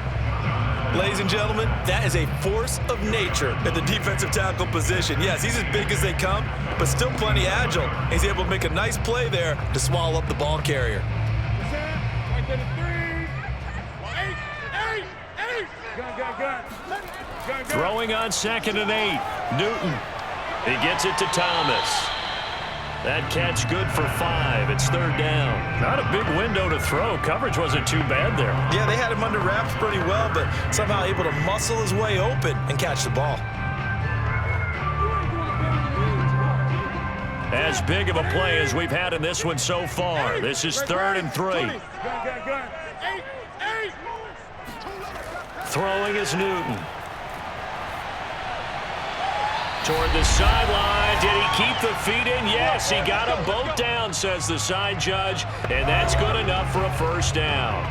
Ladies and gentlemen, that is a force of nature at the defensive tackle position. Yes, he's as big as they come, but still plenty agile. He's able to make a nice play there to swallow up the ball carrier. Throwing on 2nd and 8. Newton. He gets it to Thomas. That catch good for 5. It's 3rd down. Not a big window to throw. Coverage wasn't too bad there. Yeah, they had him under wraps pretty well, but somehow able to muscle his way open and catch the ball. As big of a play as we've had in this one so far. This is 3rd and 3. Throwing is Newton. Toward the sideline. Did he keep the feet in? Yes, he got them both down, says the side judge, and that's good enough for a first down.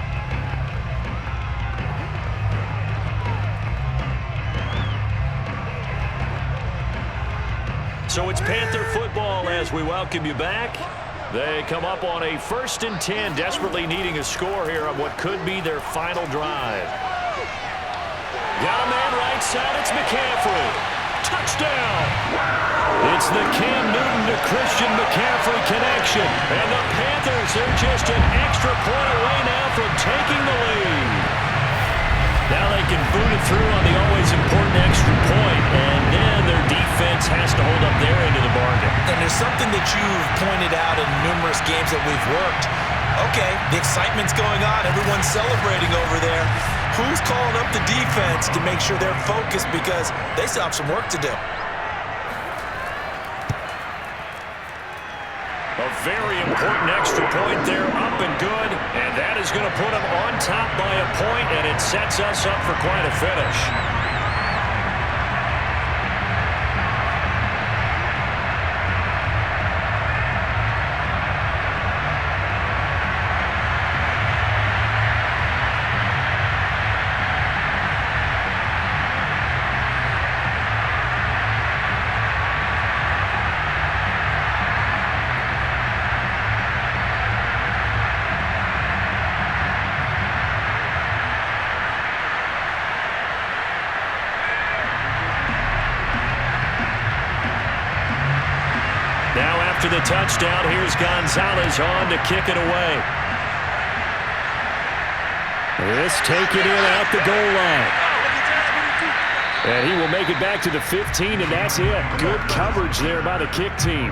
So it's Panther football as we welcome you back. They come up on a 1st and 10, desperately needing a score here on what could be their final drive. Got a man right side. It's McCaffrey. Touchdown! It's the Cam Newton to Christian McCaffrey connection. And the Panthers are just an extra point away now from taking the lead. Now they can boot it through on the always important extra point, and then their defense has to hold up their end of the bargain. And there's something that you've pointed out in numerous games that we've worked. Okay, the excitement's going on. Everyone's celebrating over there. Who's calling up the defense to make sure they're focused because they still have some work to do? A very important extra point there, up and good, and that is going to put them on top by a point, and it sets us up for quite a finish. After the touchdown, here's Gonzalez on to kick it away. This taken in at the goal line. And he will make it back to the 15, and that's it. Good coverage there by the kick team.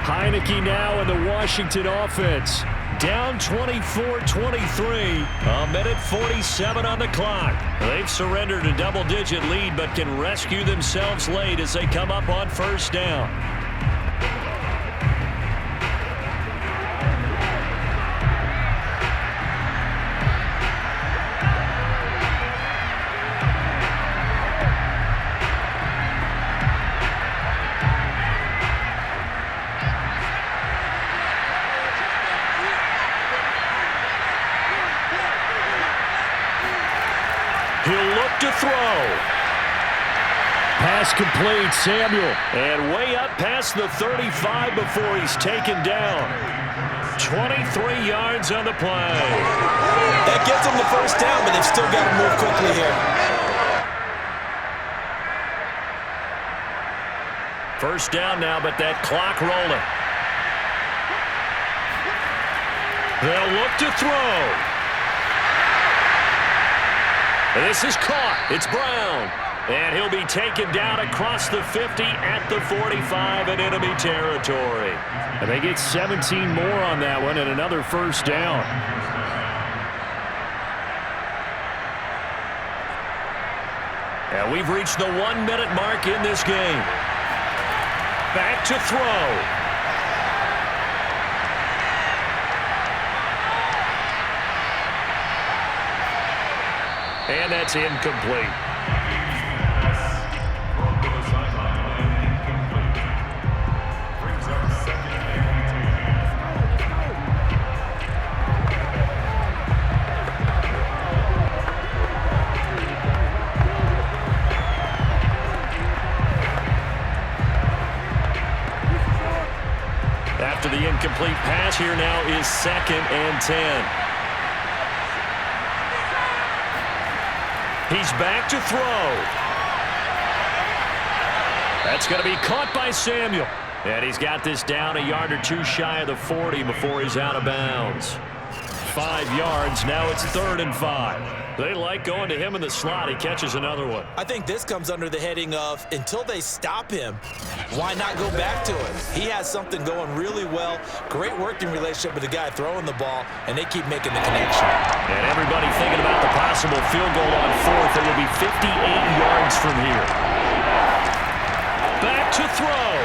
Heineke now in the Washington offense. Down 24-23. A minute 47 on the clock. They've surrendered a double-digit lead, but can rescue themselves late as they come up on first down. He'll look to throw. Pass complete, Samuel. And way up past the 35 before he's taken down. 23 yards on the play. That gets them the first down, but they've still got to move quickly here. First down now, but that clock rolling. They'll look to throw. This is caught. It's Brown. And he'll be taken down across the 50 at the 45 in enemy territory. And they get 17 more on that one and another first down. And we've reached the 1 minute mark in this game. Back to throw. And that's incomplete. Thrown to the sideline and incomplete. Brings up second and 10. After the incomplete pass, here now is second and 10. He's back to throw. That's going to be caught by Samuel. And he's got this down a yard or two shy of the 40 before he's out of bounds. 5 yards. Now it's 3rd and 5. They like going to him in the slot. He catches another one. I think this comes under the heading of until they stop him, why not go back to him? He has something going really well. Great working relationship with the guy throwing the ball, and they keep making the connection. And everybody thinking about the possible field goal on 4th. It will be 58 yards from here. Back to throw.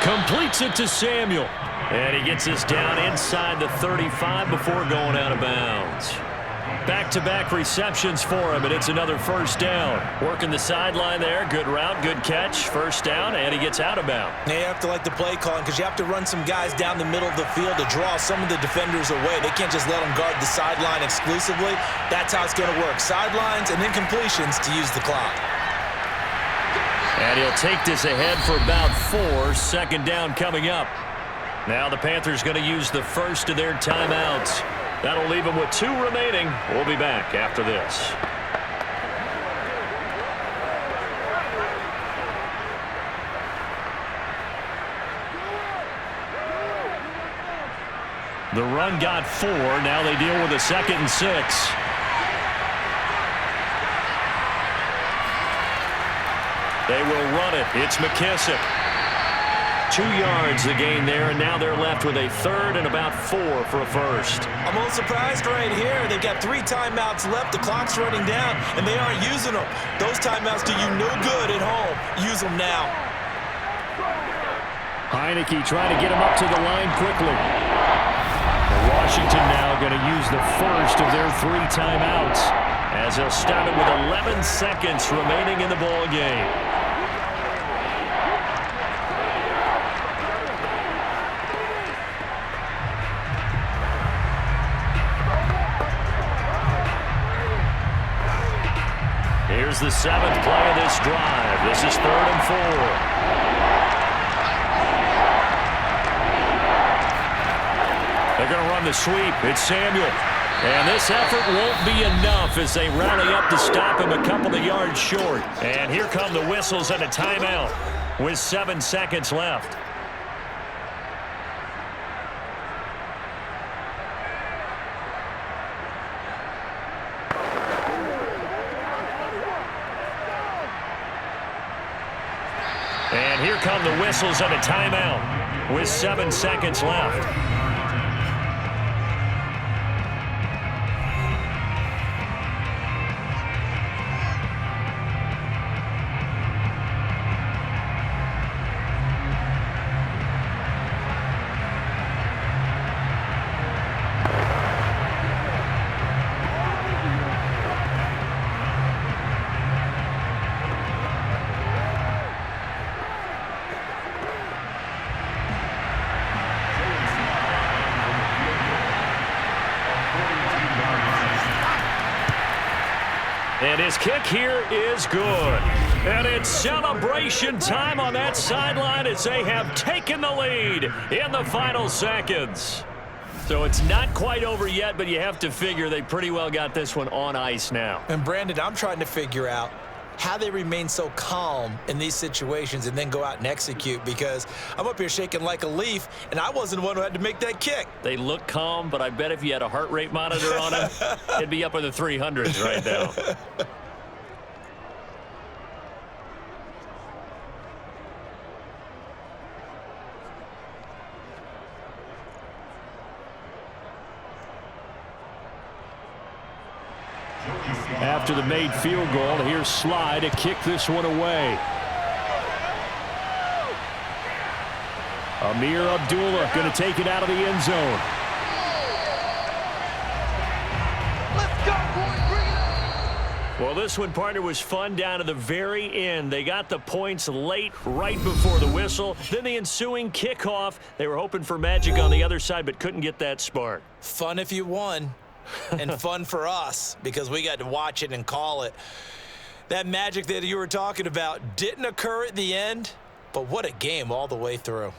Completes it to Samuel. And he gets this down inside the 35 before going out of bounds. Back-to-back receptions for him, and it's another first down. Working the sideline there. Good route, good catch. First down, and he gets out of bounds. Now you have to like the play calling because you have to run some guys down the middle of the field to draw some of the defenders away. They can't just let them guard the sideline exclusively. That's how it's going to work. Sidelines and then completions to use the clock. And he'll take this ahead for about 4. Second down coming up. Now the Panthers going to use the first of their timeouts. That'll leave them with 2 remaining. We'll be back after this. The run got 4. Now they deal with a 2nd and 6. They will run it. It's McKissick. 2 yards the gain there, and now they're left with a 3rd and about 4 for a first. I'm a little surprised right here. They've got 3 timeouts left. The clock's running down, and they aren't using them. Those timeouts do you no good at home. Use them now. Heineke trying to get him up to the line quickly. Washington now going to use the first of their 3 timeouts as they'll start it with 11 seconds remaining in the ball game. Here's the 7th play of this drive. This is 3rd and 4. They're going to run the sweep. It's Samuel. And this effort won't be enough as they rally up to stop him a couple of yards short. And here come the whistles and a timeout with 7 seconds left. And here come the whistles and a timeout. with 7 seconds left. And his kick here is good. And it's celebration time on that sideline as they have taken the lead in the final seconds. So it's not quite over yet, but you have to figure they pretty well got this one on ice now. And Brandon, I'm trying to figure out how they remain so calm in these situations and then go out and execute, because I'm up here shaking like a leaf, and I wasn't the one who had to make that kick. They look calm, but I bet if you had a heart rate monitor on him, it'd be up in the 300s right now. After the made field goal, here's Sly to kick this one away. Amir Abdullah going to take it out of the end zone. Let's go, boys. Bring it up. Well, this one, partner, was fun down to the very end. They got the points late, right before the whistle. Then the ensuing kickoff. They were hoping for magic on the other side, but couldn't get that spark. Fun if you won. And fun for us because we got to watch it and call it. That magic that you were talking about didn't occur at the end, but what a game all the way through.